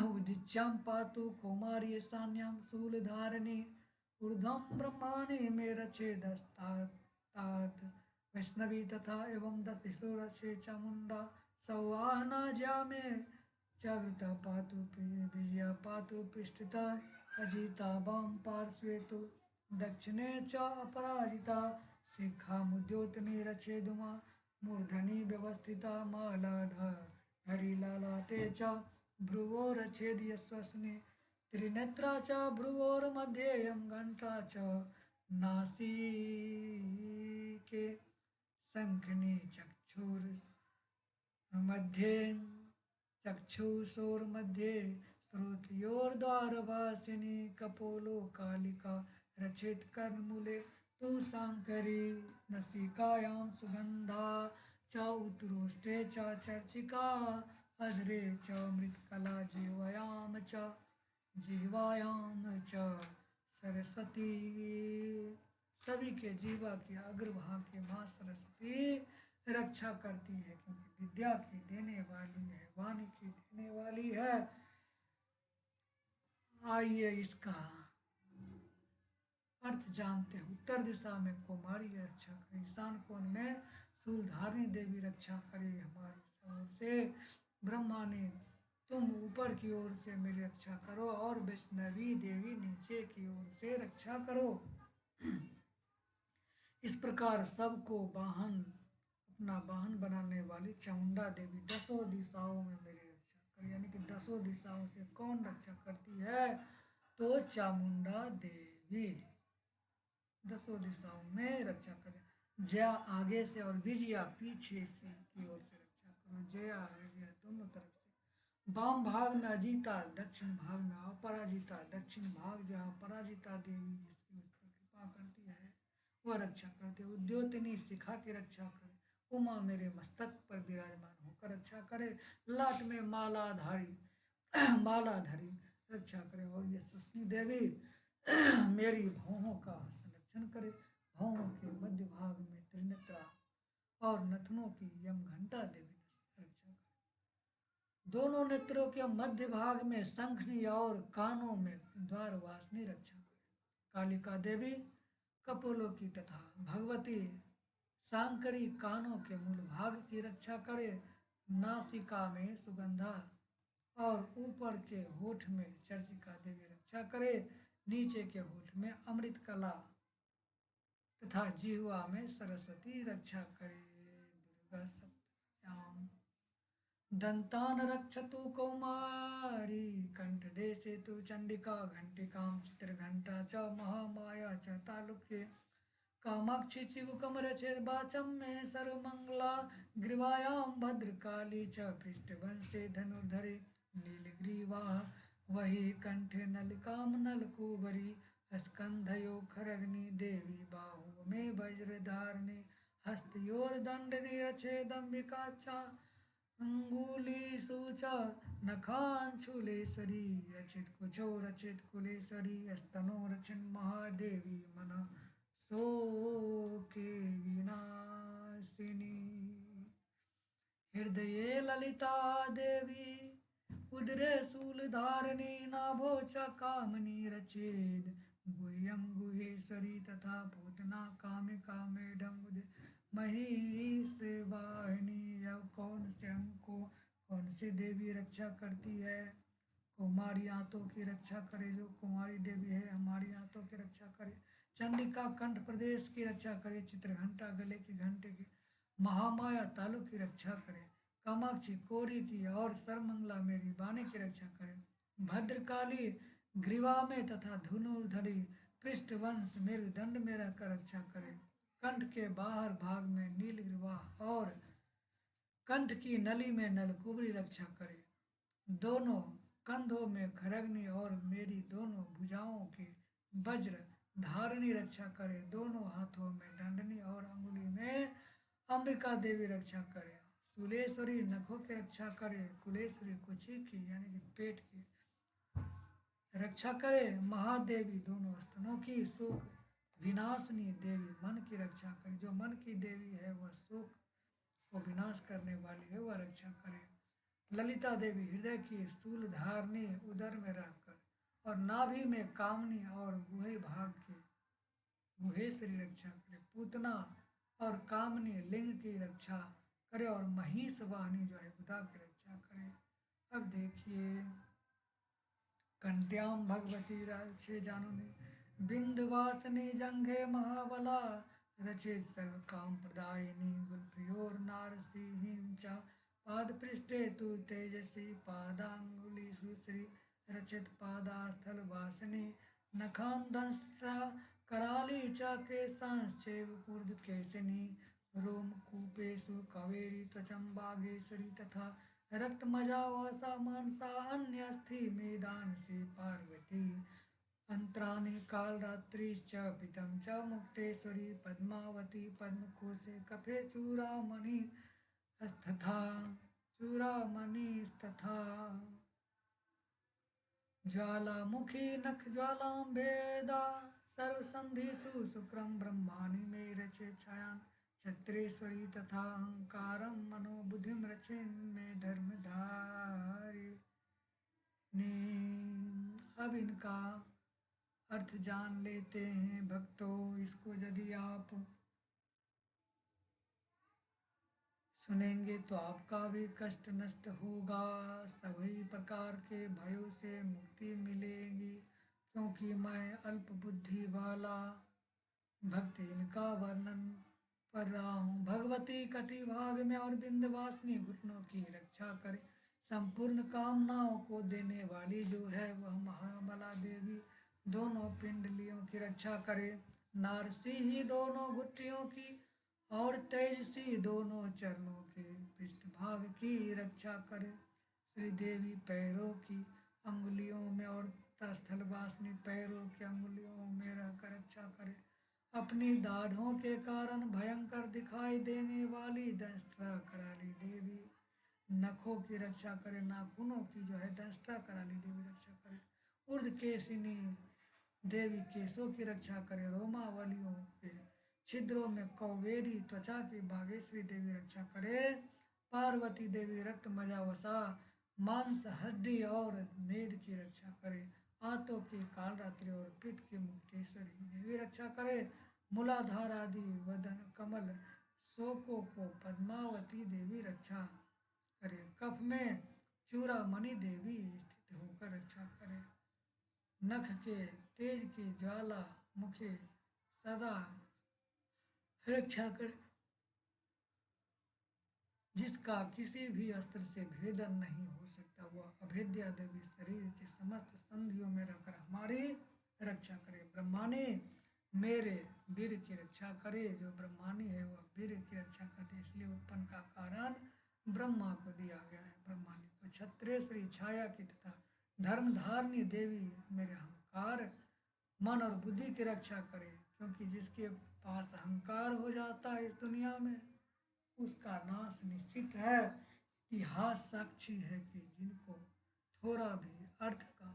उदिच्यां पातु कौमारी ईशान्यां शूलधारिणी ऊर्ध्वं ब्रह्माणि मे रचेदस्तात् वैष्णवी तथा एवं दधितो रचे चामुण्डा सौवाहना ज्या मे जागृता पातु विजया पातु पृष्ठता अजिता वां पार्श्वे तु दक्षिणे च अपराजिता शिखामुद्योतनी रचेदुमा मूर्धनि व्यवस्थिता मालाढ हरिललाटे च भ्रुवोरच्छेद यशस्विनी त्रिनेत्रा च भ्रुवोर्मध्येयं घण्टा च नासिके शङ्खिनी चक्षुर्मध्ये चक्षुषोर्मध्ये श्रोत्रयोर्द्वारवासिनी कपोलो कालिका रचेत कर्णमूले तु शाङ्करी नसिकायां सुगन्धा च उत्तरोष्ठे च चर्चिका अधरे च मृत्कला जीवायाम च सरस्वती। सभी के जीवा की अग्रभाग की माँ सरस्वती रक्षा करती है, क्योंकि विद्या की देने वाली है, वाणी की देने वाली है। आइए इसका अर्थ जानते हैं। उत्तर दिशा में कुमारी रक्षा करे, ईशान कोण में शूलधारिणी देवी रक्षा करे हमारी ओर से। ब्रह्मा ने तुम ऊपर की ओर से मेरी रक्षा करो और वैष्णवी देवी नीचे की ओर से रक्षा करो। इस प्रकार सबको वाहन अपना वाहन बनाने वाली चामुंडा देवी दसों दिशाओं में मेरी रक्षा करे। यानी कि दसों दिशाओं से कौन रक्षा करती है? तो चामुंडा देवी दसों दिशाओं में रक्षा करे। जया आगे से और विजया पीछे से की ओर से रक्षा करो। जया विजया दोनों तरफ से। वाम भाग में अजीता, दक्षिण भाग में अपराजिता। दक्षिण भाग जहाँ पराजिता देवी जिसकी उस पर कृपा करती है वह रक्षा करते। उद्योतनी शिखा की रक्षा करे। उमा मेरे मस्तक पर विराजमान होकर रक्षा करे। लाट में मालाधारी मालाधारी रक्षा करे। और यशस्वी देवी मेरी भौहों का संरक्षण करे। भौहों के मध्य भाग में त्रिनेत्रा और नथनों की यम घंटा देवी रक्षा करे। दोनों नेत्रों के मध्य भाग में शंखनी और कानों में द्वारवासिनी रक्षा करे। कालिका देवी कपोलों की तथा भगवती सांकरी कानों के मूल भाग की रक्षा करे। नासिका में सुगंधा और ऊपर के होठ में चर्चिका देवी रक्षा करे। नीचे के होठ में अमृत कला तथा जिह्वा में सरस्वती रक्षा करे। दुर्गा सप्तश्याम दंतान रक्षतु कौमारी कंठ देशे तु चंडिका घंटिकां चित्रघंटा च महामाया च तालुक्ये कामाक्षी चिबुकम रचेत वाचं मे सर्वमंगला ग्रीवायां भद्रकाली च पृष्ठवंशे धनुर्धरे नीलग्रीवा वही कंठे नलिकां नलकूबरी स्कंधयो खरग्नि देवी बाहु में वज्रधारिणी हस्तयोर्दंडनि रचेदम्बिकाक्षा अंगुलीषु च नखांशूलेश्वरी रचित कुचौ रचित कुलेश्वरी स्तनो रचिन महादेवी मन शोके विनाशिनी हृदये ललिता देवी उदरे शूलधारिणी नाभो च कामनी रचेद गुह्यं गुहेश्वरी तथा पूतना कामिका मेढम महिष वाहिनी। अब कौन से देवी रक्षा करती है? कुमारी आंतों की रक्षा करे। जो कुमारी देवी है हमारी आंतों की रक्षा करे। चंडिका कंठ प्रदेश की रक्षा करे। चित्रघंटा गले की घंटे की। महामाया तालु की रक्षा करे। कामाक्षी कोरी की और सर्वमंगला मेरी बाने की रक्षा करे। भद्रकाली ग्रीवा में तथा धनुर्धरी पृष्ठवंश मेरुदंड में रहकर रक्षा करे। कंठ के बाहर भाग में नीलग्रीवा और कंठ की नली में नलकुबरी रक्षा करे। दोनों कंधों में खरग्नि और मेरी दोनों भुजाओं की वज्र धारणी रक्षा करे। दोनों हाथों में दंडनी और अंगुली में अंबिका देवी रक्षा करे। शूलेश्वरी नखों की रक्षा करे। कुलेश्वरी कुची की यानी कि पेट की रक्षा करे। महादेवी दोनों स्तनों की। शोक विनाशनी देवी मन की रक्षा करे। जो मन की देवी है वह शोक को विनाश करने वाली है वह रक्षा करे। ललिता देवी हृदय की स्थूल धारणी उदर में रहकर और नाभि में कामनी और गुहे भाग की गुहेश्वरी रक्षा करे। पूतना और कामनी लिंग की रक्षा करे और महिष वाहिनी जो है बुधा की रक्षा करे। अब देखिए कंट्याम भगवती छे जानोनी बिंदवासनी जंघे महाबला रचित सर्व काम प्रदायिनी गुलप्रियोर नारसिंह च पाद पृष्ठे तु तेजसी पादांगुलीषु श्री रचित पादास्थल वासिनी नखांदंष्ट्रा कराली च केशांश्चैव कुर्द केशिनी रोमकूपेषु कावेरी त्वचं बागेश्वरी तथा रक्तमजा वसा मानसा अन्यस्थि मेदांसि पार्वती अंतराणि कालरात्रिश्च पितं च मुक्तेश्वरी पद्मावती पद्मकोशे कफे चूड़ामणिस्तथा ज्वालामुखी नखज्वालां भेदा सर्वसन्धिषु शुक्रं ब्रह्माणि मे रचेत् छायान् छत्रेश्वरी तथा अहंकारं मनोबुद्धिं रचेन्मे धर्मधारिणी। अब इनका अर्थ जान लेते हैं भक्तों। इसको यदि आप सुनेंगे तो आपका भी कष्ट नष्ट होगा, सभी प्रकार के भयों से मुक्ति मिलेगी। क्योंकि मैं अल्प बुद्धि वाला भक्त इनका वर्णन कर रहा हूँ। भगवती कटी भाग में और विंध्यवासिनी घुटनों की रक्षा करे। संपूर्ण कामनाओं को देने वाली जो है वह महाबला देवी दोनों पिंडलियों की रक्षा करे। नारसी ही दोनों घुटियों की और तेजसी दोनों चरणों के पृष्ठभाग की रक्षा करे। श्री देवी पैरों की अंगुलियों में और स्थलवासिनी पैरों की अंगुलियों में रहकर रक्षा करे। अपनी दाढ़ों के कारण भयंकर दिखाई देने वाली दंष्ट्रा कराली देवी नखों की रक्षा करे। नाखूनों की जो है दंष्ट्रा कराली देवी रक्षा करे। ऊर्ध्व केशिनी देवी केशों की रक्षा करे। रोमावलियों के छिद्रों में कौवेरी त्वचा की बागेश्वरी देवी रक्षा करे। पार्वती देवी रक्त मजा वसा मांस हड्डी और मेद की रक्षा करे। आंतों की कालरात्रि और पित्त की मुक्तेश्वरी देवी रक्षा करे। मूलाधार आदि वदन कमल शोकों को पद्मावती देवी रक्षा करे। कफ में चूड़ामणि देवी स्थित होकर रक्षा करे। नख के तेज की ज्वाला मुखी सदा रक्षा करे, जिसका किसी भी अस्त्र से भेदन नहीं हो सकता। वह अभेद्या देवी शरीर के समस्त संधियों में रहकर हमारी रक्षा करे। ब्रह्मानी मेरे वीर की रक्षा करे। जो ब्रह्मानी है वह वीर की रक्षा करते, इसलिए उत्पन्न का कारण ब्रह्मा को दिया गया है। ब्रह्मानी को क्षत्रिय श्री छाया की तथा धर्मधारणी देवी मेरे अहंकार मन और बुद्धि की रक्षा करे। क्योंकि जिसके पास अहंकार हो जाता है इस दुनिया में उसका नाश निश्चित है। इतिहास साक्षी है कि जिनको थोड़ा भी अर्थ का,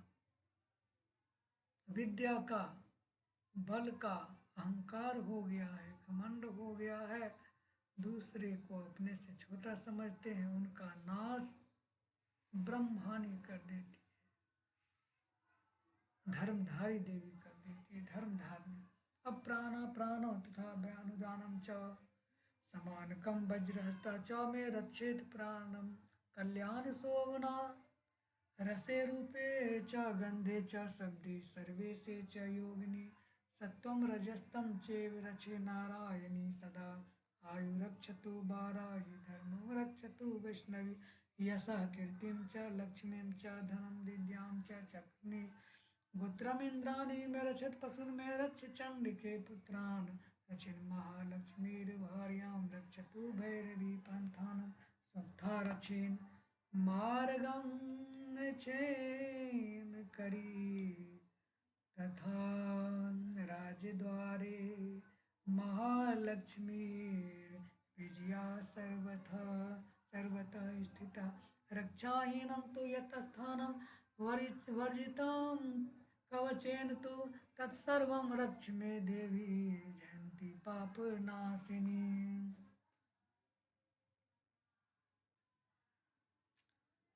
विद्या का, बल का अहंकार हो गया है, घमंड हो गया है, दूसरे को अपने से छोटा समझते हैं, उनका नाश ब्रह्मानी कर देती है, धर्मधारी देवी कर देती है। धर्मधारिणी अप्राणा प्राणो तथा व्यानुदानम च समानकम वज्रहस्ता च में रक्षेत प्राणम कल्याण शोभना रसे रूपे च गंधे च शब्दे सर्वे से च योगिनी सत्वम रजस्तम चेव रचे नारायणी सदा आयु रक्षतु बाराही धर्मं रक्षतु वैष्णवी यशः कीर्तिं च लक्ष्मीं च धनं विद्यां च चक्रणी गोत्रमिंद्राणी में रक्षत पशुन में रक्ष चंडिके पुत्रान रचिन महालक्ष्मीर्भार्यां रक्षतु भैरवी पंथानं सुक्था रचिन मार्गं क्षेम करी तथा राजद्वारे महालक्ष्मी विजया सर्वतः स्थिता रक्षाहीनं तु यतस्थानं वर्जितं कवचेन तु तत्सर्वं रक्ष मे देवी जयंती पापनाशिनी।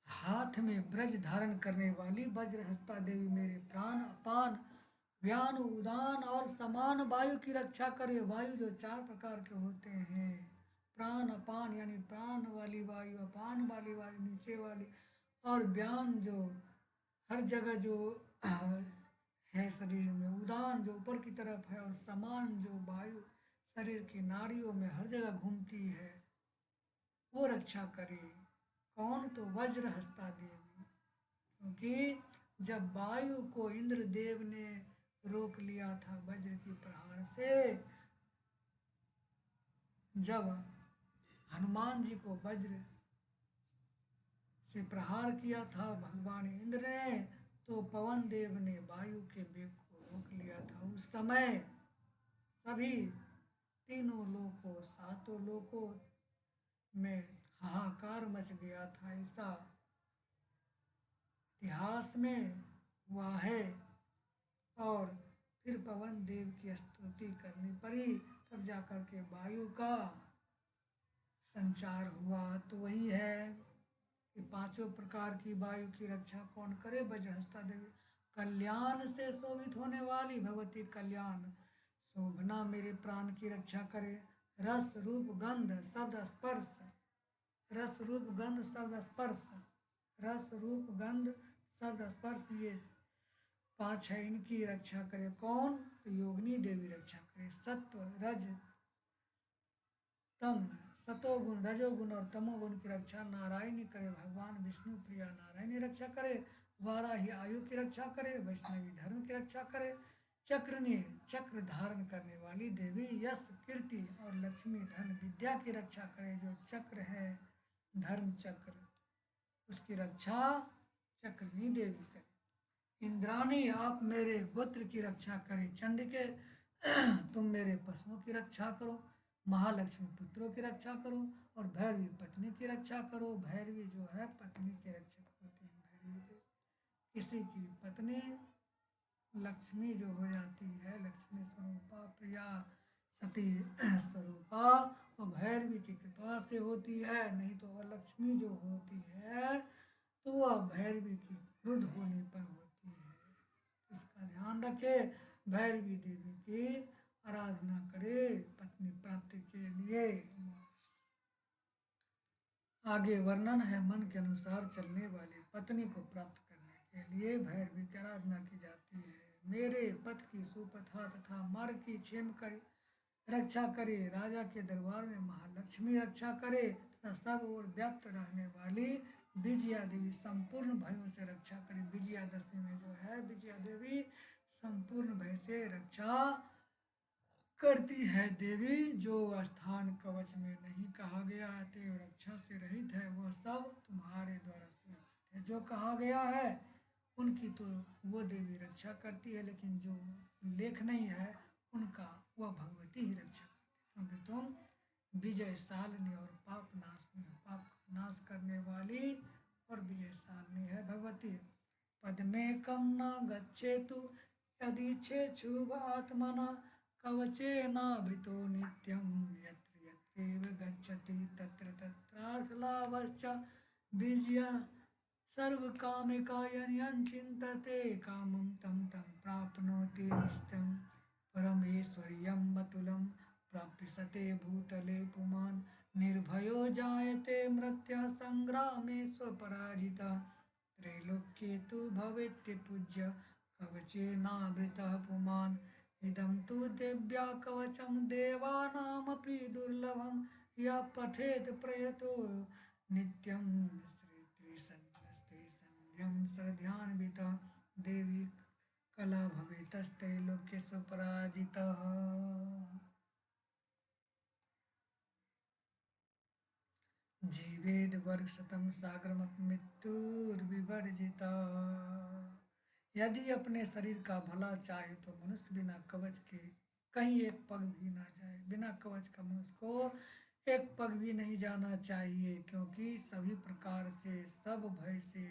हाथ में ब्रज धारण करने वाली वज्रहस्ता देवी मेरे प्राण अपान व्यान उदान और समान वायु की रक्षा करे। वायु जो चार प्रकार के होते हैं, प्राण अपान यानी प्राण वाली वायु, अपान वाली वायु नीचे वाली, और व्यान जो हर जगह जो है शरीर में, उदान जो ऊपर की तरफ है, और समान जो वायु शरीर की नाड़ियों में हर जगह घूमती है, वो रक्षा करे। कौन? तो वज्रहस्ता देवी। क्योंकि जब वायु को इंद्रदेव ने रोक लिया था वज्र की प्रहार से, जब हनुमान जी को वज्र से प्रहार किया था भगवान इंद्र ने, तो पवन देव ने वायु के वेग को रोक लिया था। उस समय सभी तीनों लोकों, सातों लोकों में हाहाकार मच गया था। ऐसा इतिहास में हुआ है। और फिर पवन देव की स्तुति करनी पड़ी, तब जाकर के वायु का संचार हुआ। तो वही है कि पांचों प्रकार की वायु की रक्षा कौन करे? वज्रहस्ता देवी। कल्याण से शोभित होने वाली भगवती कल्याण शोभना मेरे प्राण की रक्षा करे। रस रूप गंध शब्द स्पर्श रस रूप गंध शब्द स्पर्श, रस रूप गंध शब्द स्पर्श ये पांच है, इनकी रक्षा करे कौन? तो योगिनी देवी रक्षा करे। सत्व रज तम, सतोगुण रजोगुण और तमोगुण की रक्षा नारायणी करे। भगवान विष्णु प्रिया नारायणी रक्षा करे। वाराही आयु की रक्षा करे। वैष्णवी धर्म की रक्षा करे। चक्रनी चक्र धारण करने वाली देवी यश कीर्ति और लक्ष्मी धन विद्या की रक्षा करे। जो चक्र है धर्म चक्र, उसकी रक्षा चक्रनी देवी करे। इंद्राणी आप मेरे गोत्र की रक्षा करें। चंडिके तुम मेरे पशुओं की रक्षा करो। महालक्ष्मी पुत्रों की रक्षा करो और भैरवी पत्नी की रक्षा करो। भैरवी जो है पत्नी के रक्षक होते हैं। भैरवी देवी किसी की पत्नी लक्ष्मी जो हो जाती है, लक्ष्मी स्वरूपा प्रिया सती स्वरूपा, वो भैरवी की कृपा से होती है। नहीं तो वह लक्ष्मी जो होती है तो वह भैरवी की क्रुद्ध होने पर होती है। इसका ध्यान रखे। भैरवी देवी की आराधना करे पत्नी प्राप्ति के लिए। आगे वर्णन है। मन के अनुसार चलने वाली पत्नी को प्राप्त करने के लिए भैरवी की आराधना की जाती है। मेरे पथ की सुपथा तथा मार्ग की क्षेम कर रक्षा करे। राजा के दरबार में महालक्ष्मी रक्षा करे तथा सब ओर व्याप्त रहने वाली विजया देवी संपूर्ण भयों से रक्षा करे। विजयादशमी में जो है विजया देवी संपूर्ण भय से रक्षा करती है। देवी जो स्थान कवच में नहीं कहा गया है ते रक्षा से रहित है, वह सब तुम्हारे द्वारा सुरक्षित है। जो कहा गया है उनकी तो वो देवी रक्षा करती है, लेकिन जो लेख नहीं है उनका वह भगवती ही रक्षा करती है। क्योंकि तुम विजयशालिनी और पाप नाशनी हो, पाप का नाश करने वाली और विजयशालिनी है भगवती। पद्मे कम न गच्छेतु यदि छेछुव आत्मना कवचेनावृतो नित्यं यत्र यत्रैव गच्छति तत्र तत्रार्थलाभश्च विजया सर्वकामिका यन् चिन्तते कामं तं तं प्राप्नोति निश्चितं परमेश्वर्यं अतुलं प्राप्स्यते भूतले पुमान् निर्भयो जायते मृत्युः संग्रामे स्वपराजितः त्रैलोक्ये तु भवेत्य पूज्य कवचेनावृतः पुमान् इदं तु दिव्या कवचं देवानामपि दुर्लभं यः पठेत् प्रयतो नित्यं स्त्रीसन्ध्यं श्रद्धान्वितः देवी कला भवेतस्त्रैलोक्येषु पराजितः। जीवेद वर्ग शतम सागरमत मृत्युर्विवर्जिता। यदि अपने शरीर का भला चाहे तो मनुष्य बिना कवच के कहीं एक पग भी ना जाए। बिना कवच का मनुष्य को एक पग भी नहीं जाना चाहिए, क्योंकि सभी प्रकार से सब भय से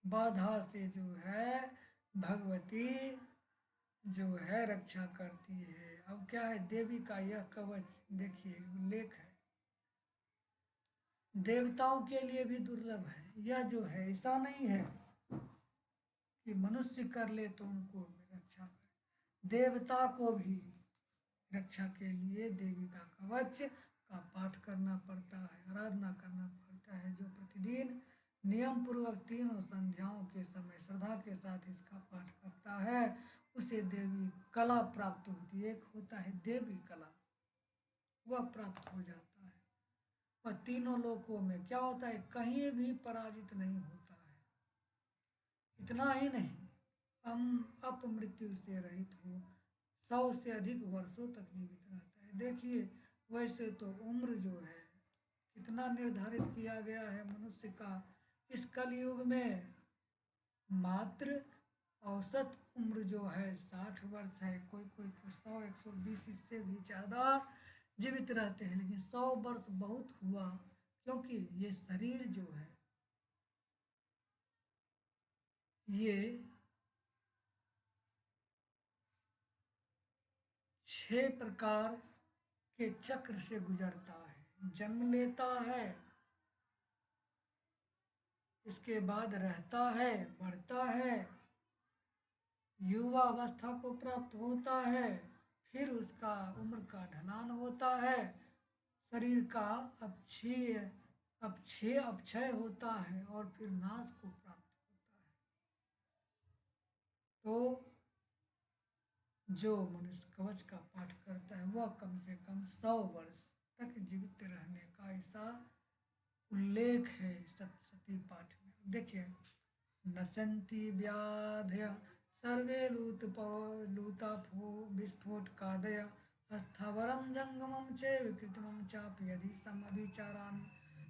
बाधा से जो है भगवती जो है रक्षा करती है। अब क्या है देवी का यह कवच देखिए उल्लेख है, देवताओं के लिए भी दुर्लभ है। यह जो है ऐसा नहीं है कि मनुष्य कर ले तो उनको रक्षा करे, देवता को भी रक्षा के लिए देवी का कवच का पाठ करना पड़ता है, आराधना करना पड़ता है। जो प्रतिदिन नियम पूर्वक तीनों संध्याओं के समय श्रद्धा के साथ इसका पाठ करता है उसे देवी कला प्राप्त होती है। एक होता है देवी कला, वह प्राप्त हो जाता है। और तीनों लोकों में क्या होता है, कहीं भी पराजित नहीं होता है। इतना ही नहीं, हम अपमृत्यु से रहित हो 100 से अधिक वर्षों तक जीवित रहता है। देखिए वैसे तो उम्र जो है कितना निर्धारित किया गया है मनुष्य का इस कलयुग में, मात्र औसत उम्र जो है 60 वर्ष है। कोई कोई 100 120 इससे भी ज़्यादा जीवित रहते हैं, लेकिन 100 वर्ष बहुत हुआ, क्योंकि ये शरीर जो है ये 6 प्रकार के चक्र से गुजरता है। जन्म लेता है, इसके बाद रहता है, बढ़ता है, युवा अवस्था को प्राप्त होता है, फिर उसका उम्र का ढलान होता है, शरीर का अक्षीय अपक्षय होता है और फिर नाश को प्राप्त होता है। तो जो मनुष्य कवच का पाठ करता है वह कम से कम 100 वर्ष तक जीवित रहने का ऐसा उल्लेख है सप्तशती पाठ में। देखिए, नशन्ति व्याधय सर्वे लूताफो विस्फोटकादय स्थावरं जंगमं चैव कृत्रिमं चापि यदि समविचाराणि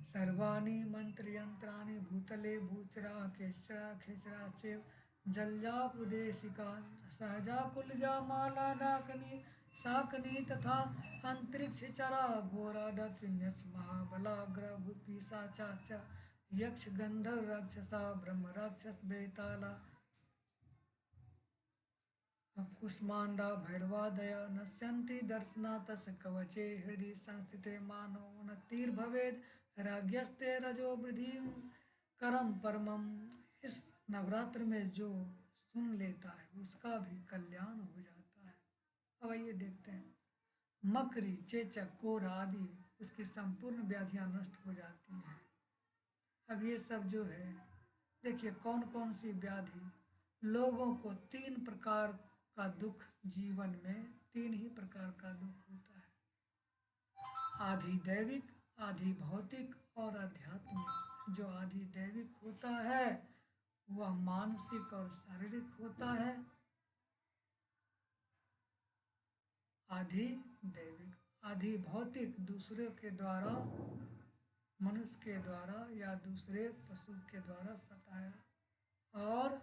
सर्वाणि मंत्रयंत्राणि भूतले भूचरा खेचरा खेचरा चैव जलजापुदेशिका सहजा कुलजा माला डाकनी शाकनी तथा अंतरिक्ष चरा घोरा डकिन्यस महाबलाग्र पिशाचाश्च यक्ष गंधर्व राक्षसा ब्रह्म राक्षस बेताला कुष्मांडा भैरवादय नश्यन्ति दर्शनातस्य कवचे हृदि संस्थिते मानो उन्नतिर्भवेद राज्ञस्ते रजो वृद्धि करम परमम। इस नवरात्र में जो सुन लेता है उसका भी कल्याण हो जाता है। अब आइए देखते हैं, मकरी चेचक कोर आदि उसकी संपूर्ण व्याधियां नष्ट हो जाती हैं। अब ये सब जो है, देखिए कौन कौन सी व्याधि, लोगों को 3 प्रकार का दुख, जीवन में 3 ही प्रकार का दुख होता है, आधि दैविक, आधि भौतिक और आध्यात्मिक। जो आधि दैविक होता है वह मानसिक और शारीरिक होता है। आधि दैविक, आधि भौतिक दूसरे के द्वारा, मनुष्य के द्वारा या दूसरे पशु के द्वारा सताया, और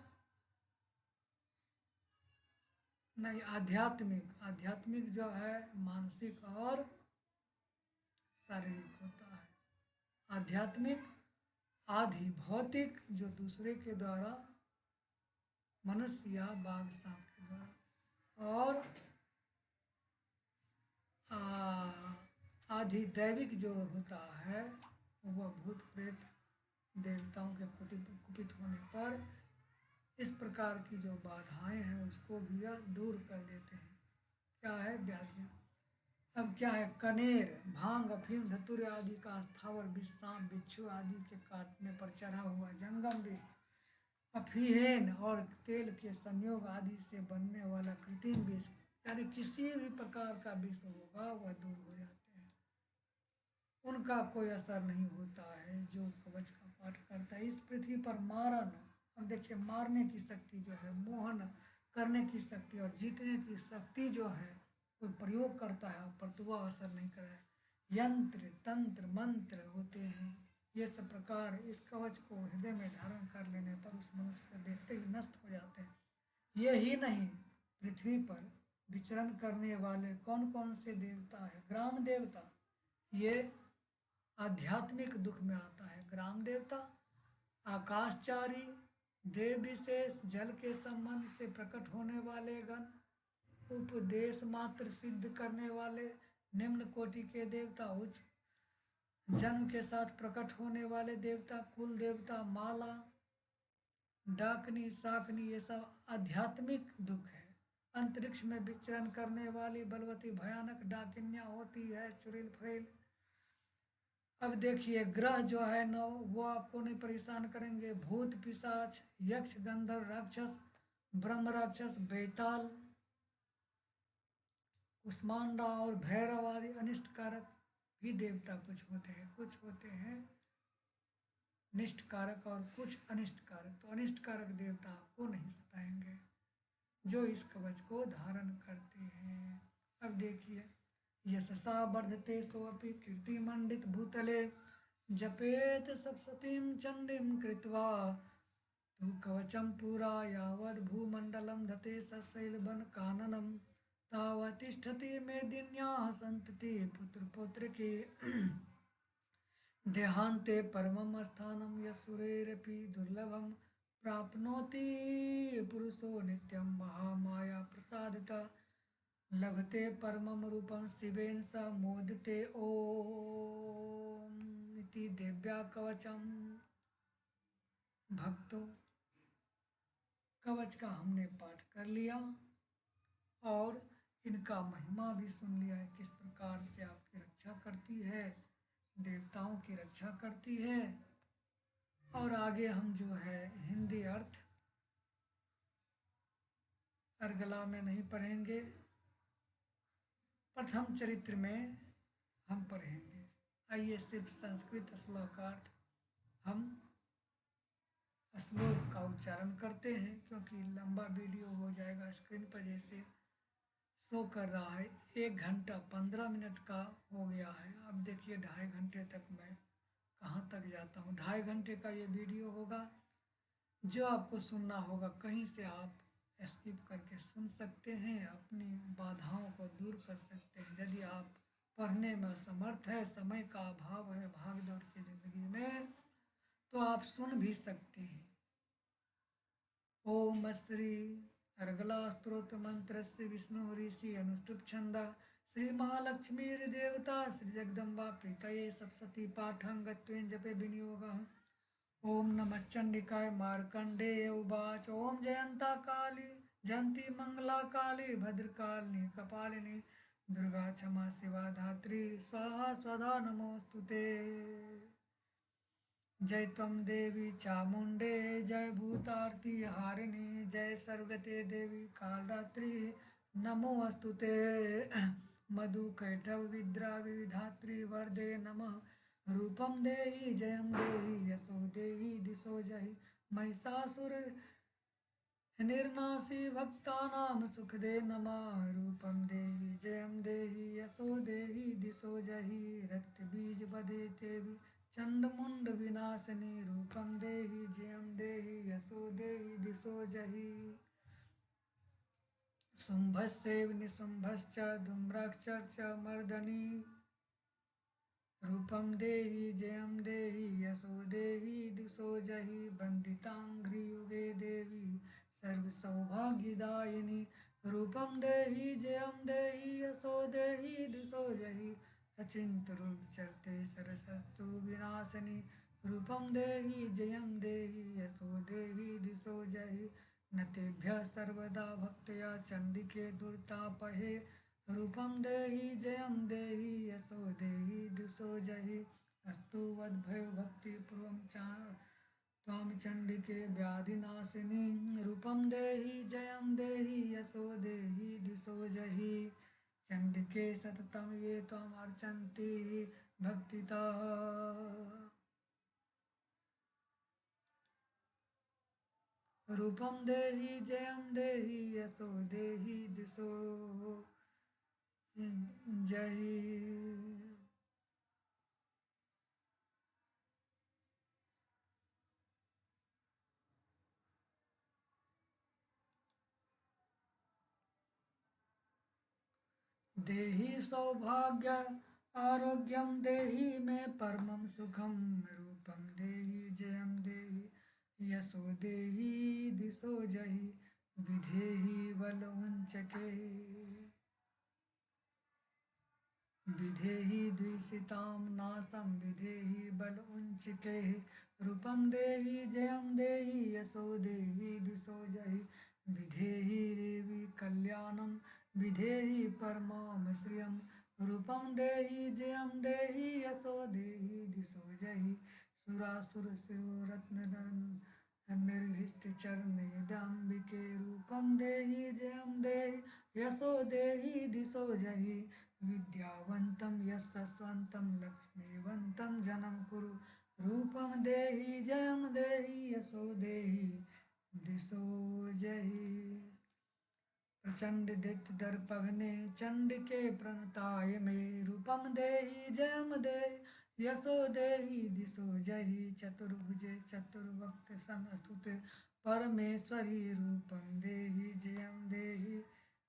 नहीं आध्यात्मिक, आध्यात्मिक जो है मानसिक और शारीरिक होता है। आध्यात्मिक आधि भौतिक जो दूसरे के द्वारा, मनुष्य या बाघ सांप के द्वारा, और आधि दैविक जो होता है वह भूत प्रेत देवताओं के कुपित होने पर इस प्रकार की जो बाधाएं हैं उसको भी यह दूर कर देते हैं। क्या है? व्याधियाँ। अब क्या है? कनेर, भांग, अफीम, धतूरे आदि का स्थावर विष, सांप बिच्छू आदि के काटने पर चढ़ा हुआ जंगम विष, अफीहेन और तेल के संयोग आदि से बनने वाला कृत्रिम विष, यानी किसी भी प्रकार का विष होगा वह दूर हो जाते हैं, उनका कोई असर नहीं होता है जो कवच का पाठ करता है। इस पृथ्वी पर मारन, अब देखिए मारने की शक्ति जो है, मोहन करने की शक्ति और जीतने की शक्ति जो है कोई प्रयोग करता है पर वह असर नहीं कर रहा है। यंत्र तंत्र मंत्र होते हैं, ये सब प्रकार इस कवच को हृदय में धारण कर लेने पर उस मनुष्य को देखते ही नष्ट हो जाते हैं। ये ही नहीं, पृथ्वी पर विचरण करने वाले कौन कौन से देवता है? ग्राम देवता, ये आध्यात्मिक दुख में आता है। ग्राम देवता, आकाशचारी, देव विशेष, जल के संबंध से प्रकट होने वाले गण, उपदेश मात्र सिद्ध करने वाले निम्न कोटि के देवता, उच्च जन्म के साथ प्रकट होने वाले देवता, कुल देवता, माला डाकनी शाकनी, ये सब आध्यात्मिक दुख है। अंतरिक्ष में विचरण करने वाली बलवती भयानक डाकिनियाँ होती है, चुड़ैल फुड़ैल। अब देखिए ग्रह जो है 9 वो आपको नहीं परेशान करेंगे, भूत पिशाच, यक्ष गंधर्व राक्षस, ब्रह्म राक्षस, बेताल, कुष्मांडा और भैरव आदि अनिष्ट कारक भी देवता कुछ होते हैं, कुछ होते हैं निष्ठ कारक और कुछ अनिष्ट कारक। तो अनिष्ट कारक देवता आपको नहीं सताएंगे जो इस कवच को धारण करते हैं। अब देखिए, यशसा वर्धते सोऽपि कीर्तिमंडित भूतले जपेत सप्तशतीं चंडीं कृत्वा तु कवचं पुरा यावद् भूमण्डलं धते सशैलवन काननं तावत् तिष्ठति मेदिन्याः सन्तति पुत्रपौत्रके देहान्ते परमं स्थानं यस्सुरैरपि दुर्लभं प्राप्नोति पुरुषो नित्यं महामाया प्रसादतः लभते परमं रूपं शिवेन स मोदते ओम इति दिव्या कवचम। भक्तों, कवच का हमने पाठ कर लिया और इनका महिमा भी सुन लिया है, किस प्रकार से आपकी रक्षा करती है, देवताओं की रक्षा करती है। और आगे हम जो है हिंदी अर्थ अर्गला में नहीं पढ़ेंगे, प्रथम चरित्र में हम पढ़ेंगे। आइए सिर्फ संस्कृत श्लोकार्थ हम श्लोक का उच्चारण करते हैं, क्योंकि लंबा वीडियो हो जाएगा। स्क्रीन पर जैसे शो कर रहा है 1 घंटा 15 मिनट का हो गया है। अब देखिए 2.5 घंटे तक मैं कहाँ तक जाता हूँ। 2.5 घंटे का ये वीडियो होगा। जो आपको सुनना होगा कहीं से आप स्किप करके सुन सकते हैं, अपनी बाधाओं को दूर कर सकते हैं। यदि आप पढ़ने में असमर्थ है, समय का अभाव है भाग दौड़ की ज़िंदगी में, तो आप सुन भी सकते हैं। ओम श्री अर्गला स्त्रोत्र मंत्र से विष्णु ऋषि अनुष्टुप छंदा श्री महालक्ष्मी देवता श्री जगदम्बा प्रीतये सप्तशती पाठं गत्वेन जपे विनियोग। ओम नमः चंडिकाय मार्कंडेय उवाच ओम जयंता काली जयंती मंगला काली भद्रकालिनी कपालिनी दुर्गा क्षमा शिवा धात्री स्वाहा स्वधा नमोस्तुते। जय त्वं देवी चामुंडे जय भूतार्ति हारिणी जय सर्वगते देवी कालरात्रि नमोस्तुते। मधुकैटभ विद्रा विधात्री वरदे नमः रूपम देहि जयम देहि यशो देहि दिशो जहि महिषासुर निर्नासी भक्तानां सुखदे नमः रूपम देहि जयम देहि यशो देहि दिशो जहि रक्तबीज वदे देवी चंडमुंड विनाशिनी रूपम देहि जयम देहि यशो देहि दिशो जहि शुंभस्यैव निशुंभश्च धूम्राक्षश्च मर्दनी रूपम देहि जयम देहि यशो देहि दिशो जहि वंदितांघ्रियुगे देवी सर्वसौभाग्यदायिनी रूपम देहि जयम देहि यशो देहि दिशो जहि अचिंत रूप चरते सरसस्तु विनाशिनी रूपम देहि जयम देहि यशो देहि दिशो जहि नतेभ्य सर्वदा भक्तया चंडिके दुर्तापहे रूपम देहि जयम देहि यशो देहि दिशो जहि अस्तु वद्भयो भक्तिपूर्वं त्वां चंडिके व्याधिनाशिनी रूपम देहि जयम देहि यशो देहि दिशो जहि चंडिके सततं ये त्वाम् अर्चन्ति भक्तितः रूपम देहि जयम देहि यशो देहि दिशो जहि। देहि सौभाग्य आरोग्यम देहि मे परमं सुखम रूपम देहि जयम देहि यशो देहि दिशो जहि विधेहि बलवंचके विधेहि द्विषितां नाशं विधेहि बलवंचके रूपम देहि जयम देहि यशो देहि दिशो जहि विधेहि देवी कल्याणं विधेहि परमां श्रियं रूपम देहि जयम देहि यशो देहि दिशो जहि सुरासुर शिरोरत्न निर्भिष्ट चरणेदाम्बिके रूपम देहि जयम देहि यशो देहि दिशो जहि विद्यावन्तं यशस्वन्तं लक्ष्मीवन्तं जनं कुरु रूपं देहि जयं देहि यशो देहि दिशो जहि प्रचंड दैत्य दर्पघ्ने चंडिके प्रणताय मे रूपम देहि जयम देहि यशो देहि दिशो जहि चतुर्भुजे चतुर्वक्त संस्तुते परमेश्वरी रूपम देहि जयम देहि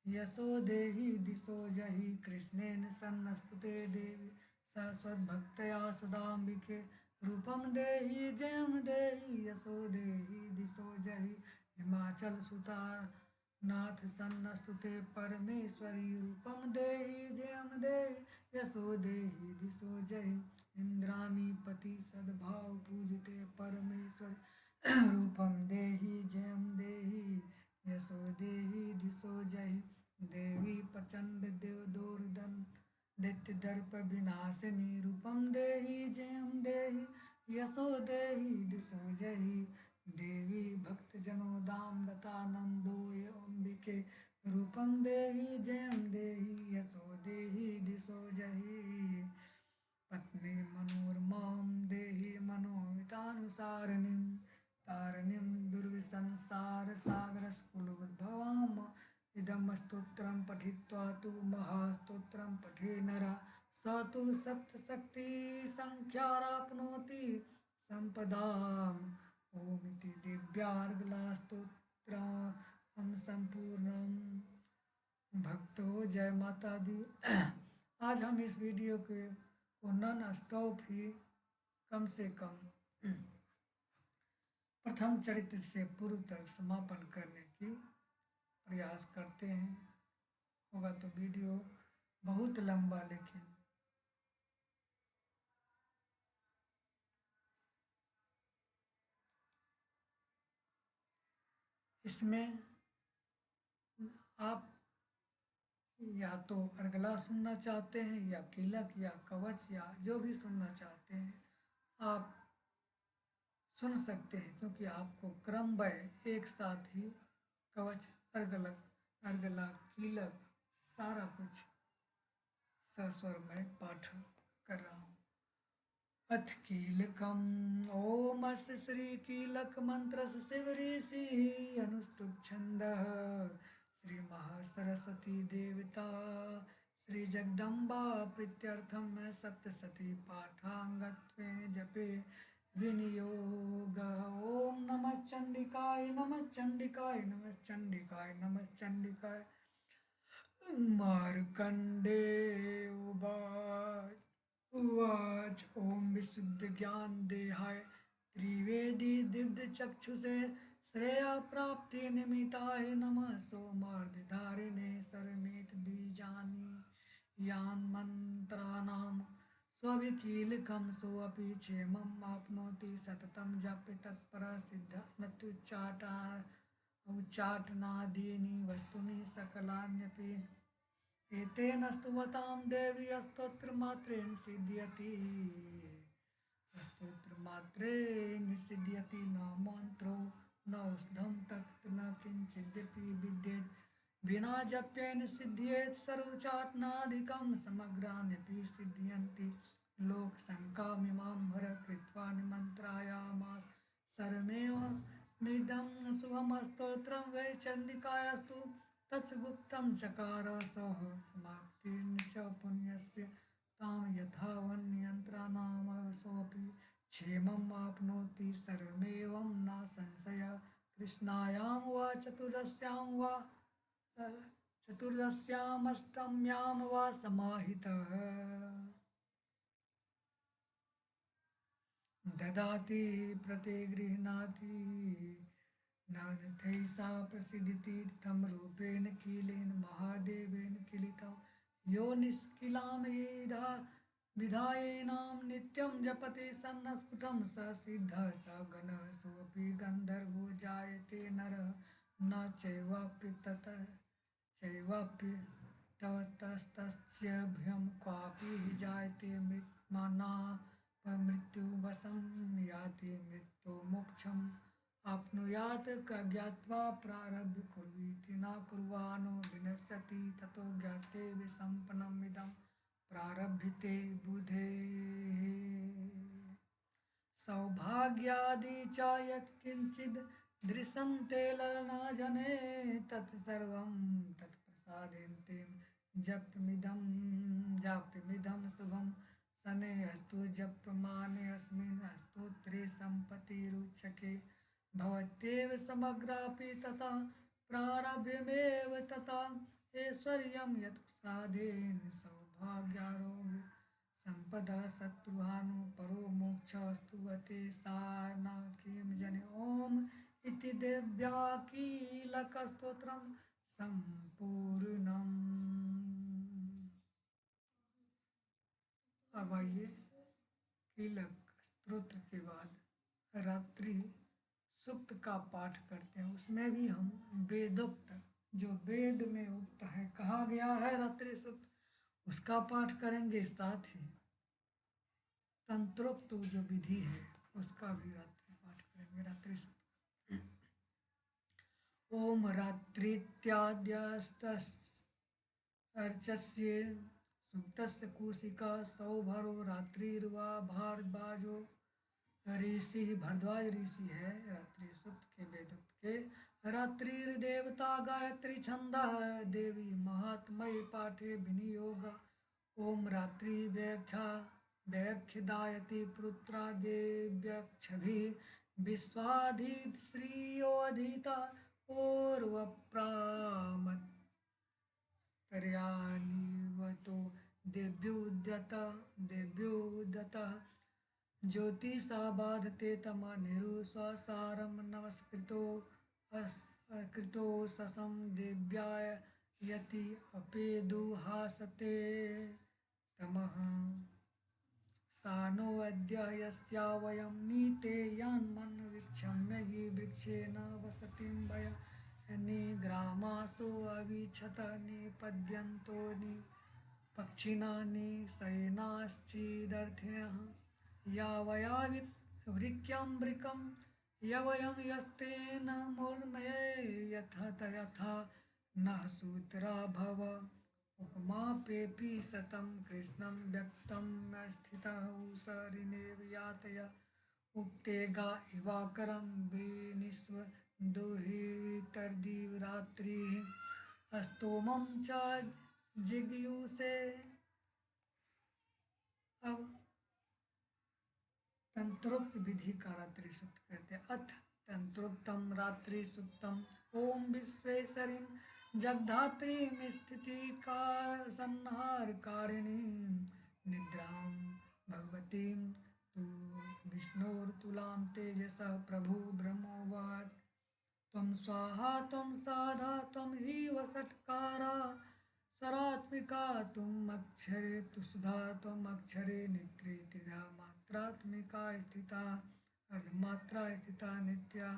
यशो देहि दिशो जहि कृष्णेन सन्नस्तुते देवी शाश्वतभक्तया सदाम्बिके रूपम देहि जयम देहि यशो देहि दिशो जहि हिमाचल सुता नाथ सन्नस्तुते परमेश्वरी रूपम देहि जयम देहि यशो देहि दिशो जहि इंद्राणी पति सद्भाव पूजिते परमेश्वरी रूपम देहि जयम देहि यशो देहि दिशो जहि देवी प्रचंड देव दोर्दन दैत्य दर्प विनाशिनी रूपम देहि जयम देहि यशो देहि दिशो जहि देवी भक्त जनो दाम दतानंदोय अंबिके रूपम देहि जयम देहि यशो देहि दिशो जहि पत्नी मनोरमां देहि मनोमितानुसारिणीं तारिणीं दुर्विसंसारसागरस्फुलितभवाम् इदं स्तोत्रं पठित्वा तु महास्तोत्रं पठे नरः स तु सप्तशक्तिसंख्याराप्नोति सम्पदाम् ओमिति दिव्यार्गलास्तोत्रं संपूर्णम्। भक्तों जय माता दी। आज हम इस वीडियो को नॉन स्टॉप ही कम से कम प्रथम चरित्र से पूर्व तक समापन करने की प्रयास करते हैं। होगा तो वीडियो बहुत लंबा, लेकिन इसमें आप या तो अर्गला सुनना चाहते हैं या कीलक या कवच या जो भी सुनना चाहते हैं आप सुन सकते हैं, क्योंकि आपको क्रमवय एक साथ ही कवच अर्गला कीलक सारा कुछ सस्वर में पाठ कर रहा हूँ। अथ कीलकम ओम अस्य श्री कीलक मंत्र शिव ऋषि अनुष्टुप छंद श्री महासरस्वती देवता श्री जगदम्बा प्रीत्यर्थम में सप्तशती पाठांगत्वेन जपे विनियोग। ओम नमः चंडिकाय नमः चंडिकाय नमः चंडिकाय नमः चंडिकाय। मार्कण्डेय उवाच ओम विशुद्ध ज्ञान देहाय त्रिवेदी दिव्य चक्षुषे श्रेया प्राप्ति निमित्ताय नमः सोमार्धिधारिणे सर्वमेत द्विजानी यान मंत्राणां स्वविकीलकं सोऽपि क्षेमम् आप्नोति सततं जप्य तत्पर सिद्ध उच्चाटनादीनि वस्तुनि सकलान्यपि एतेन स्तुवतां देवी स्तोत्रमात्रेण सिद्ध्यति। स्तोत्रमात्रेण सिद्ध्यति न मन्त्रो न औषधं तत् न किञ्चिदपि विद्येत् विना जप्येन सिद्ध्येत् सर्वोच्चाटनादिकं समग्राण्यपि सिद्ध्यन्ति। लोकशङ्कामिमां हर कृत्वा निमन्त्रायामास सर्वमेवमिदं शुभमस्तोत्रं वै चण्डिकायास्तु तच्च गुप्तं चकार सः समाप्तिर्न च पुण्यस्य तां यथावन्नियन्त्रणामवसोऽपि क्षेमम् आप्नोति सर्वमेवं न संशयः। कृष्णायां वा चतुर्दश्यामष्टम्यां वा समाहितः ददाति प्रतिगृह्णाति नाथैषा प्रसिद्धिति तं रूपेण कीलेन महादेवेन कीलितं यो निष्किलां येधा विधायेनां नित्यं जपति सन्नस्फुटं स सिद्धः स गणः सोऽपि गन्धर्वो जायते नरः न चैवाप्यतस्तस्य भयं क्वापि जायते मृत्युवशं याति मृत्युमोक्षम् आप्नुयात् ज्ञात्वा प्रारभ्य कुर्वीति न कुर्वाणो विनश्यति ततो ज्ञाते विसम्पन्नमिदं प्रारभ्यते बुधेः। सौभाग्यादि च यत्किञ्चिद् दृश्यन्ते ललनाजने तत्सर्वं तत्प्रसादेन जाप्यमिदं शुभं शनैस्तु जप्यमाने अस्मिन् स्तोत्रे सम्पत्तिरुच्यते भवत्येव समग्रापि तथा प्रारभ्यमेव तथा ऐश्वर्यं यत्प्रसादेन सौभाग्यारोग्य संपदा शत्रुहानो परो मोक्षस्तुवते सार्नाकीं जने ओम इति दिव्याकीलकस्तोत्रं संपूर्णम्। अब आइए कीलक स्तोत्र के बाद रात्रि सूक्त का पाठ करते हैं। उसमें भी हम वेदोक्त, जो वेद में उक्त है, कहा गया है रात्रि सूक्त, उसका पाठ करेंगे। साथ ही तंत्रोक्त जो विधि है उसका भी रात्रि पाठ करेंगे, रात्रि सुक्त। ओम रात्रित्याद्यस्तर्चस्य सुप्तस्य कुशिका सौभरो रात्रिर्वा भारद्वाजो ऋषि भरद्वाज ऋषि है रात्रि सुक्त के वेदोक्त के। रात्रिर्देवता गायत्री छंदः देवी महात्मय पाठे विनियोग। ओम रात्रि व्याख्या व्याख्यदायति पुत्रादेव्यक्षभिः विश्वाधीत श्रियोऽधीता पूर्वप्रामत्र्यानिवतो देव्युद्यतः ज्योतिषा बाधते तमनिरु स्वसारं नमस्कृतो कृतो ससं देव्याय यति अपेदुहासते तमः सा नो अद्य यस्या वयं नीते यन्मन्वीक्षम्य हि वृक्षेण वसतिं वय निग्रामासो अविच्छत निपद्यन्तो नि पक्षिणा निशयनाश्चिदर्थिनः यावयावृक्यं वृकं यवयं यस्तेन मूर्मये यथा तयथा नः सूत्रा भव उपमापेऽपि शतं कृष्णं व्यक्तं स्थितः उसरिणेव यातय उक्ते गा इवाकरं वृणीष्व दुहितर्दिवरात्रिः स्तोमं च जिगीषे। अब तंत्रोक्त विधि का रात्रि सुक्त करते हैं। अथ तंत्रोक्तम रात्रि सुक्तम ओम विश्वेश्वरीं जगधात्रीं स्थितिकार संहारकारिणीं निद्रां भगवतीं तु विष्णोर्तुलां तेजसः प्रभु ब्रह्मोवाच त्वं स्वाहा त्वं साधा त्वं हि वषट्कारा सरात्मिका त्वम् अक्षरे तु सुधा त्वम् अक्षरे नेत्रे त्रिधा मात्रात्मिका स्थिता अर्धमात्रा स्थिता नित्या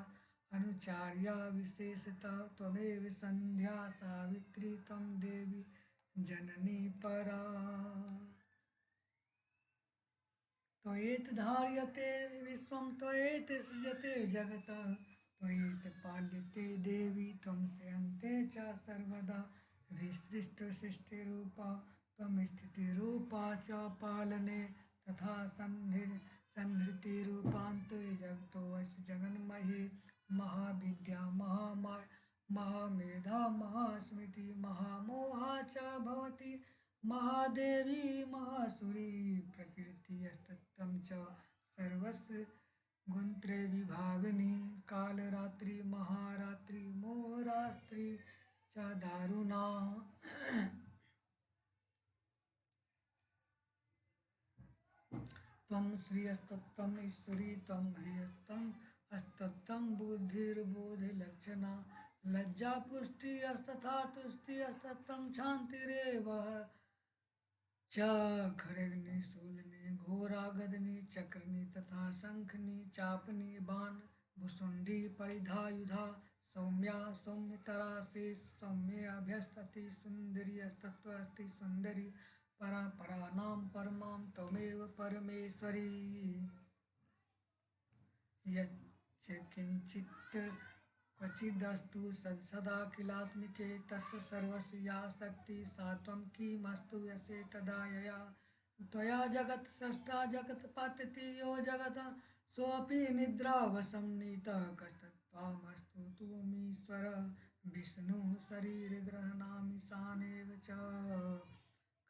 अनुचार्या विशेषतः त्वमेव संध्या सावित्री त्वं देवी जननी परा। त्वयेत धार्यते विश्वं त्वयेत सृजते जगतः त्वयेत पाल्यते देवी त्वं सेयन्ते च सर्वदा विसृष्टसृष्टिरूपा त्वं स्थितिरूपा च पालने तथा संहृतिरूपान्ते जगतो वश जगन्महे महाविद्या महामाया महामेधा महास्मृति महामोहा च भवति महादेवी महासुरी प्रकृतिस्तत्त्वं च सर्वस्य गुणत्रय विभागिनी कालरात्रि महारात्रि मोहरात्रि च दारुणा। त्वं श्रियस्तत्त्वम् ईश्वरी त्वं ह्रियस्तम् अस्तत्त्वं बुद्धिर्बोधिलक्षणा लज्जा पुष्टिस्तथा तुष्टिस्तत्त्वं शान्तिरेव च खड्गनी शूलनी घोरा गदनी चक्रनी तथा शंखनी चापनी बाण भुसुंडी परिधायुधा सौम्या सौम्यतरा शेष सौम्य अभ्यस्तति सुंदरीस्तत्त्वस्ति सुंदरी परा परानां परमां त्वमेव परमेश्वरी। यच्च किंचित् क्वचिदस्तु सदा किलात्मिके तस्य सर्वस्य या शक्तिः सा त्वं किमस्तु यसे तदा यया त्वया जगत् सृष्टा जगत् पात्यति यो जगत् सोऽपि निद्रावशं नीतः कस्तत्त्वामस्तु त्वमीश्वर विष्णुः शरीरग्रहणामीशानेव च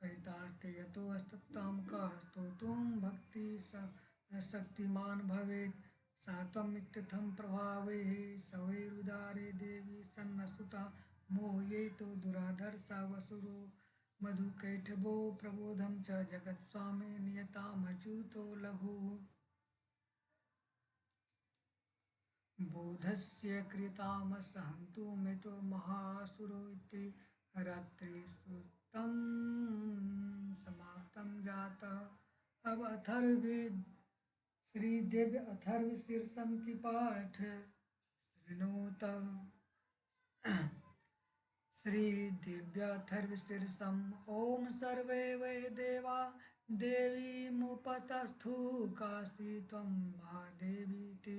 करितास्ते यतोऽस्तत्त्वं कः स्तोतुं भक्ति शक्तिमान् भवेत् सा त्वमित्थं प्रभावैः सवैरुदारे देवी सन्नसुता मोहयेतो दुराधर्षा वसुरो मधुकैटभो प्रबोधं च जगत्स्वामी नियतामच्युतो लघुः बोधस्य कृतामसहन्तु मृतो महासुरो इति रात्रिसूक्तं समाप्तं जातः। अब अथर्ववेद श्री दिव्य अथर्व शीर्षम की पाठ श्रृणोत श्रीदिव्यथर्वशीर्षम् ॐ सर्वे वै देवा देवीमुपतस्थु काशी त्वं महादेवीति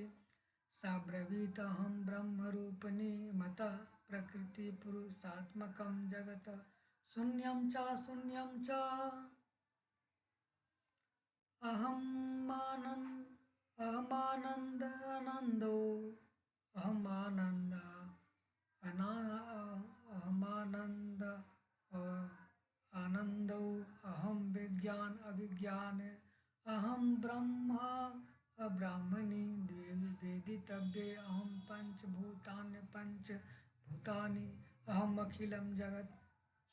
साब्रवीतहं ब्रह्मरूपिणी मतः प्रकृतिपुरुषात्मकं जगत् शून्यं च शून्यं च अहमानन्दो अहमानन्द अहमानन्द आनन्दो अहं विज्ञान अविज्ञान अहं ब्रह्मा अब्राह्मणी देवी वेदितव्ये अहं पंचभूतानि पंचभूतानि अहम अखिलम जगत।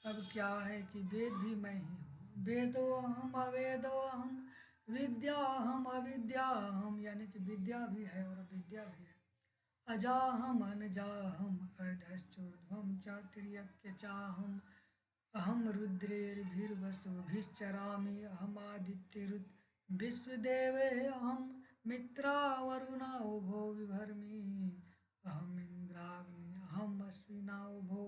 अब क्या है कि वेद भी मैं ही हूँ। वेदो अहम अवेदो अहम विद्या अहम अविद्या अहम, यानी कि विद्या भी है और अविद्या भी है। अजाहम अनजाहम अर्धश्चूर्ध्वं च तिर्यक् चाहम अहम रुद्रेर्भिर्वसुभिश्चरामि अहमादित्यरुद् विश्वदेवे अहम मित्रावरुणा उभो विभर्मि अहम इन्द्राग्नि अहम अश्विना उभो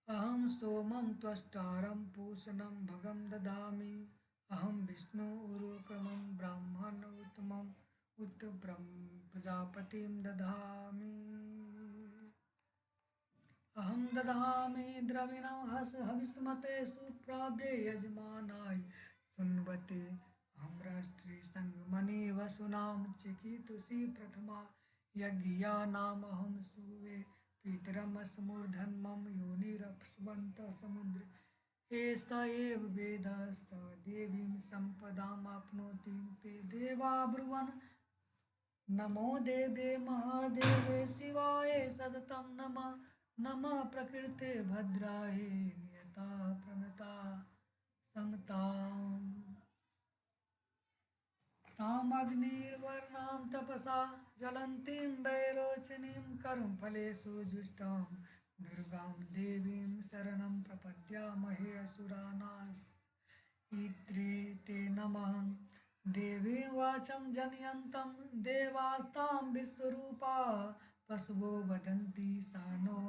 अहम सोमं त्वष्टारं पूषणं भगं ददामि अहम विष्णु उरुक्रमं ब्राह्मण उत्तमम् उत प्रजापतिं दधामि अहं दधामि द्रविणं हविष्मते सुप्राभ्ये यजमानाय सुन्वते अहं राष्ट्री संगमनि वसुनां चिकीतुषी प्रथमा यज्ञियानाम् अहं सुवे पितरमस्मूर्धन्मं योनिरप्स्वन्तः समुद्रे एष एव वेदः स देवीं सम्पदामाप्नोति ते देवा ब्रुवन् नमो देवे महादेवे शिवाय सततं नमः नमः प्रकृते भद्राय नियता प्रणता संताम् तामग्निर्वर्णां तपसा ज्वलन्तीं वैरोचनीं कर्मफलेषु जुष्टां दुर्गां देवीं शरणं प्रपद्यामहे असुरानाश्रिते ते नमः। देवीं वाचं जनयन्तं देवास्तां विश्वरूपा पशवो वदन्ति सा नो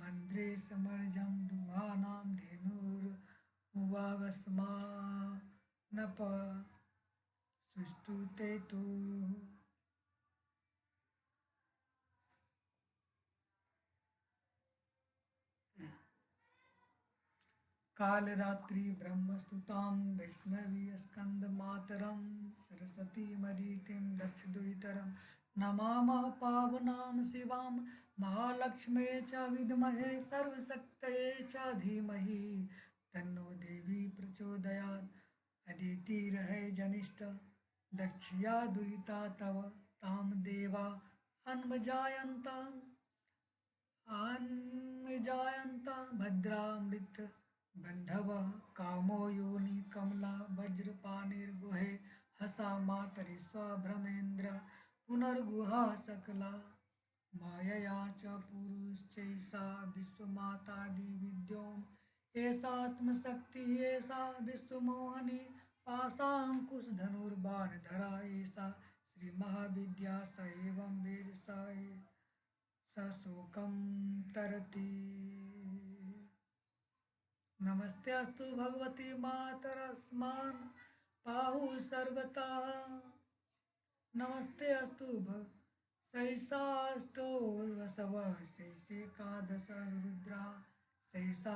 मन्द्रे समर्जं दुहानां धेनुर्वावस्मानप सुष्टुते तु कालरात्रि ब्रह्मस्तुतां वैष्णवी स्कन्दमातरं सरस्वतीमदितिं दक्षदुहितरं नमामः पावनां शिवां महालक्ष्मे च विद्महे सर्वशक्तये च धीमहि तन्नो देवी प्रचोदयात्। अदितिरहे जनिष्ठ दक्षया दुहिता तव तां देवा अन्मजायन्ता भद्रामृत बन्धवः कामो योनि कमला वज्रपाणिर्गुहे हसा मातरिस्वा भ्रमेन्द्र पुनर्गुहा सकला मायया च पुरुश्चैषा विश्वमातादिविद्योम् एषात्मशक्तिः एषा विश्वमोहनी पाशाङ्कुशधनुर्बाणधरा एषा श्रीमहाविद्या स एवं वेद स शोकं तरति। नमस्ते अस्तु भगवती मातरस्मान् पाहु सर्वथा नमस्ते अस्तु सैषाष्टो वसवः सैषेकादश रुद्रा सैषा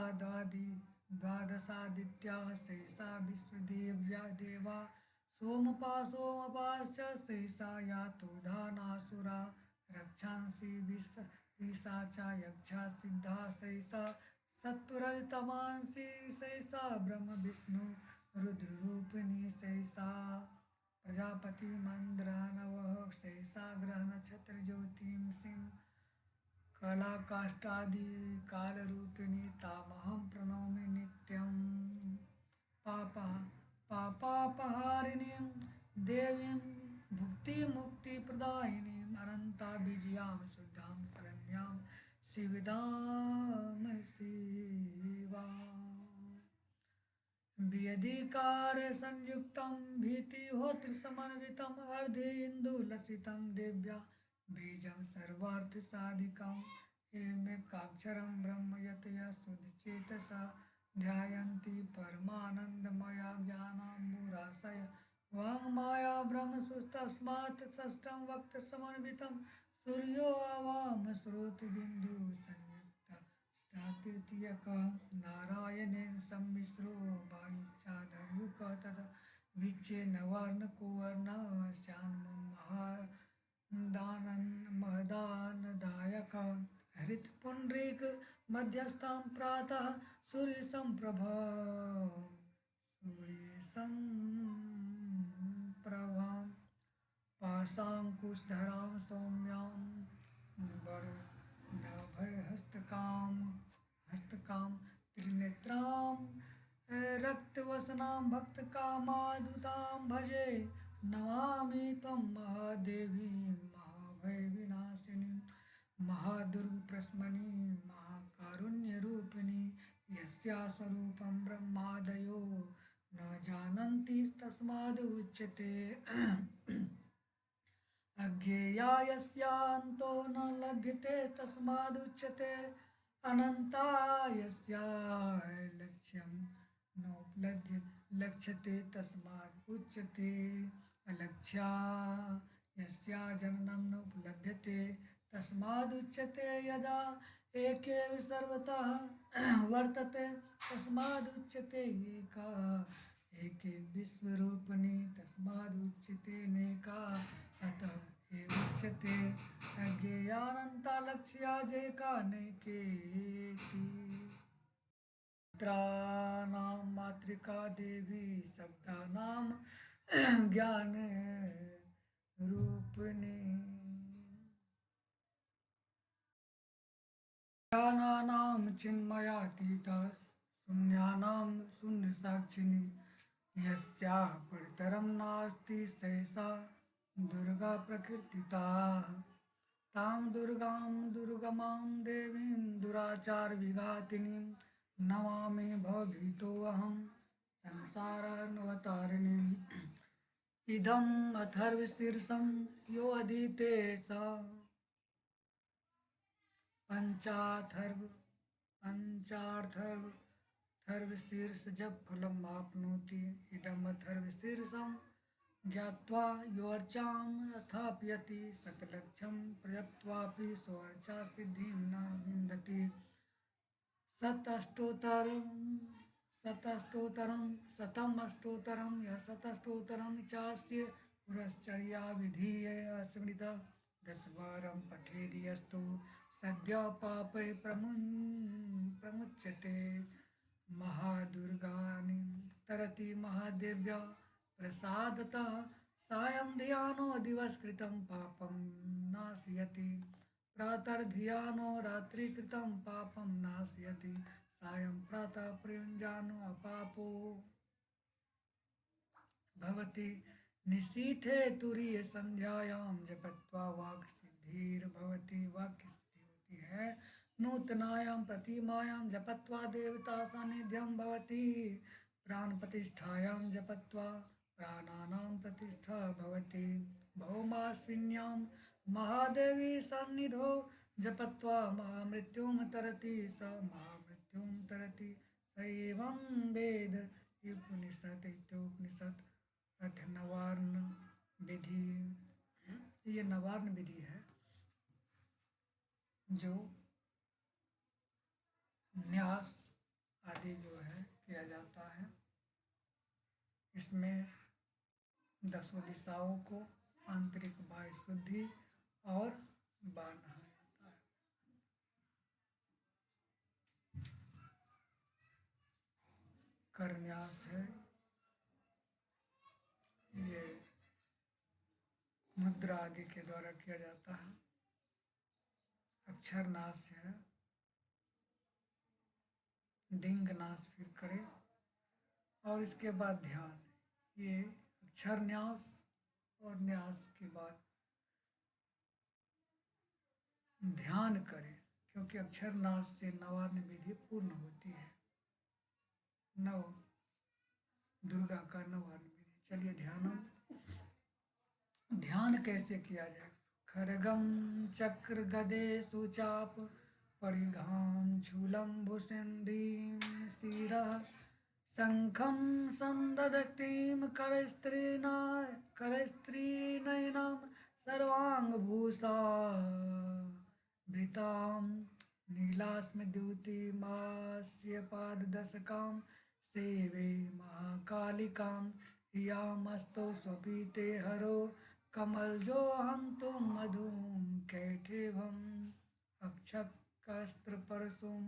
द्वादशादित्याः सैषा विश्वदेव्या देवा सोमपाश्च सैषा यातोधानासुरा रक्षांसि विषा च यक्षा सिद्धा सैषा सत्वरजतमांसि सैषा ब्रह्म विष्णु रुद्ररूपिणी सैषा प्रजापति मंद्रानवः सैषा ग्रह नक्षत्र ज्योतिषीं कलाकाष्ठादि कालरूपिणी तामहं प्रणौमि नित्यं पापापहारिणीं देवीं भुक्तिमुक्तिप्रदायिनीम् अनन्ता विजयां शुद्धां शरण्यां शिवदां शिवाम्। व्यधिकार संयुक्तं भीतिहोत्रसमन्वितम् अर्धेन्दुलसितं देव्या बीजं सर्वार्थसाधिकम् एमेकाक्षरं ब्रह्म यतया शुद्धचेतसा ध्यायन्ति परमानन्दमया ज्ञानाम्बुराशय वाङ्माया ब्रह्मसुस्तस्मात् षष्ठं वक्त्रसमन्वितं सूर्यो आवां स्रोतबिन्दु संयुक्ता तृतीयकः नारायणेन सम्मिश्रो वायुश्चादयुक तद विच्छिन्नवर्णकुवर्णः श्यामं महदानदायकः हरितपुण्ड्रीक मध्यस्थां प्रातः सूर्यसम्प्रभा सूर्यसम्प्रभां पाशाङ्कुशधरां सौम्यां वरदभयहस्तकां त्रिनेत्रां रक्तवसनां भक्तकामादुतां भजे नमामि त्वं महादेवी महाभयविनाशिनी महादुर्गप्रशमनी महाकारुण्यरूपिणी यस्या स्वरूपं ब्रह्मादयो न जानन्ति तस्मादुच्यते अज्ञेया यस्यान्तो न लभ्यते तस्मादुच्यते अनन्ता यस्या लक्ष्यं नोपलभ्य लक्ष्यते तस्मादुच्यते अलक्ष्या यस्या जननं नोपलभ्यते तस्मादुच्यते यदा एकेव सर्वतः वर्तते तस्मादुच्यते एका एके विश्वरूपिणी तस्मादुच्यते नेका अतः एवुच्यते अज्ञेयानन्ता लक्ष्या जेका नैकेति मात्राणां मातृका देवी शब्दानां ज्ञानरूपिणी ज्ञानानां चिन्मयातीता शून्यानां शून्यसाक्षिणी यस्याः परितरं नास्ति सहसा दुर्गा प्रकीर्तिता तां दुर्गां दुर्गमां देवीं दुराचारविघातिनीं नमामि भवभीतोऽहं संसारान्वतारिणीम् इदम् अथर्वशीर्षं यो अधीते स पंचार्थर्वशीर्ष फलम् आप्नोति इदमथर्वशीर्षं ज्ञात्वा योऽर्चां स्थापयति सकलक्षं प्रयत्वापि सोऽर्चा सिद्धिं न विन्दति शतमष्टोत्तरं यः शतष्टोत्तरं चास्य पुरश्चर्या विधीय स्मृता दशवारं पठेद् यस्तु सद्यः पापै प्रमुच्यते महादुर्गानि तरति महादेव्या प्रसादतः सायं ध्यानो दिवसकृतं पापं नाशयति प्रातर्ध्यानो रात्रिकृतं पापं नाशयति सायं प्रातः प्रयुञ्जानो अपापो भवति निशीथे तुरीयसन्ध्यायां जपत्वा वाक्सिद्धिर्भवति वाक्यसिद्धि होती है नूतनायां प्रतिमायां जपत्वा देवता सान्निध्यं भवति प्राणप्रतिष्ठायां जपत्वा प्राणानां प्रतिष्ठा भवति भौमाश्विन्यां महादेवी सन्निधौ जपत्वा महामृत्युं तरति स महामृत्युं तरति स एवं वेद उपनिषद इत्योपनिषद अथ नवार्ण विधि। ये नवार्ण विधि है जो न्यास आदि जो है किया जाता है। इसमें 10 दिशाओं को आंतरिक बाह्य शुद्धि और बाण कहा जाता है। करन्यास है, ये मुद्रा आदि के द्वारा किया जाता है। अक्षरनाश है, डिंग नाश फिर करें और इसके बाद ध्यान। ये अक्षर न्यास और न्यास के बाद ध्यान करें, क्योंकि अक्षर नाश से नवार्ण विधि पूर्ण होती है। नव दुर्गा का नवार्ण विधि। चलिए ध्यान कैसे किया जाए। खड्गम चक्र गदे सुचाप परिघां शूलं भुषिण्डीं शिरः शङ्खं सन्दधतीं करस्त्रीनयनां सर्वाङ्गभूषावृतां नीलास्मद्युतिमास्य पाददशकां सेवे महाकालिकां यामस्तौ स्वपीते हरो कमलजो हन्तुं मधुं कैठिभम् अक्षकस्त्रपरशुं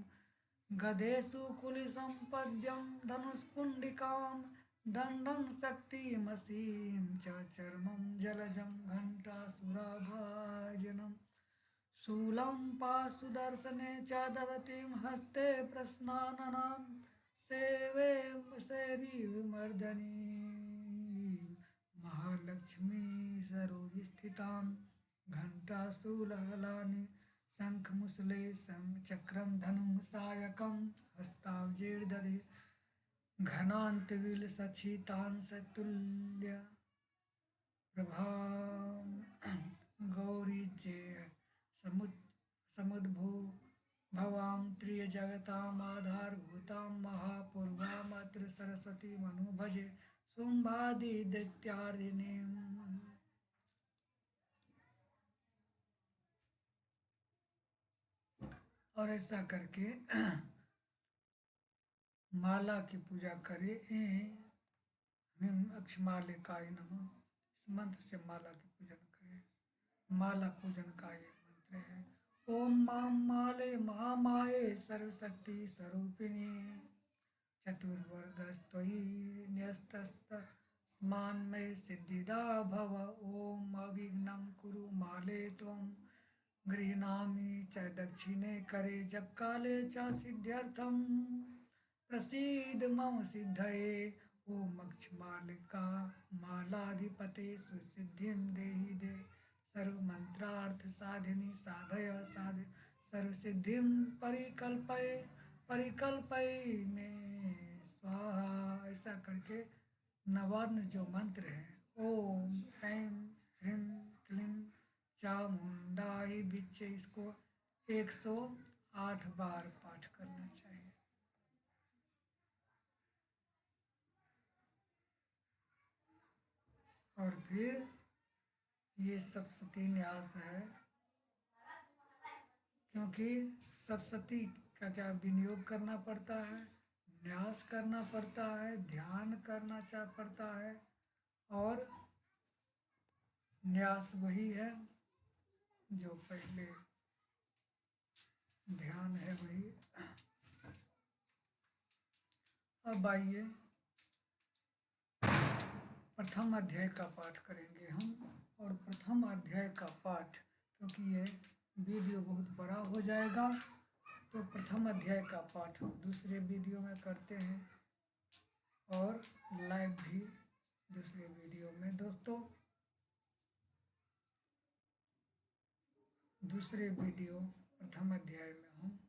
गदेषु कुलिसम्पद्यं धनुष्कुण्डिकां दण्डं शक्तिमसीं च चर्मं जलजं घण्टासुराभाजनं शूलं पाशुदर्शने च ददतीं हस्ते प्रश्नाननां सेवे शरीरमर्दनी महालक्ष्मी सरोजस्थितां घण्टाशूलहलानि शङ्खमुसले चक्रं धनुं सायकं हस्ताब्जैर्दधे घनान्तविलसच्छितांशतुल्य प्रभां गौरीज्ये समुद्भवां त्रिजगतामाधारभूतां महापूर्वामत्र सरस्वतीमनु भजे शुम्भादिदैत्यार्दिनीम्। और ऐसा करके माला की पूजा करें। अक्षमालिकाय नमः, इस मंत्र से माला की पूजन करें। माला पूजन का ये मंत्र है। ओम मां माले महामाये सर्वशक्ति स्वरूपिणी चतुर्वर्गस्त्वयि न्यस्तस्मान्मय सिद्धिदा भव। ओम अविघ्नं कुरु माले त्वं गृह्णामि च दक्षिणे करे जप काले च सिद्ध्यर्थं प्रसीद मम सिद्धये। ओम अक्षमालिका मालाधिपते सुसिद्धिं देहि दे सर्वमंत्रार्थ साधिनी साधय साधय सर्वसिद्धिं परिकल्पय मे स्वाहा। ऐसा करके नवार्ण जो मंत्र है ओम ऐं ह्रीं क्लीं चामुंडाई बिच्चे, इसको 108 बार पाठ करना चाहिए। और फिर ये सप्तशती न्यास है, क्योंकि सप्तशती का क्या विनियोग करना पड़ता है, न्यास करना पड़ता है, ध्यान करना पड़ता है। और न्यास वही है जो पहले ध्यान है वही। अब आइए प्रथम अध्याय का पाठ करेंगे हम। और प्रथम अध्याय का पाठ, क्योंकि ये वीडियो बहुत बड़ा हो जाएगा, तो प्रथम अध्याय का पाठ हम दूसरे वीडियो में करते हैं और लाइव भी दूसरे वीडियो में। दोस्तों, दूसरे वीडियो प्रथम अध्याय में हम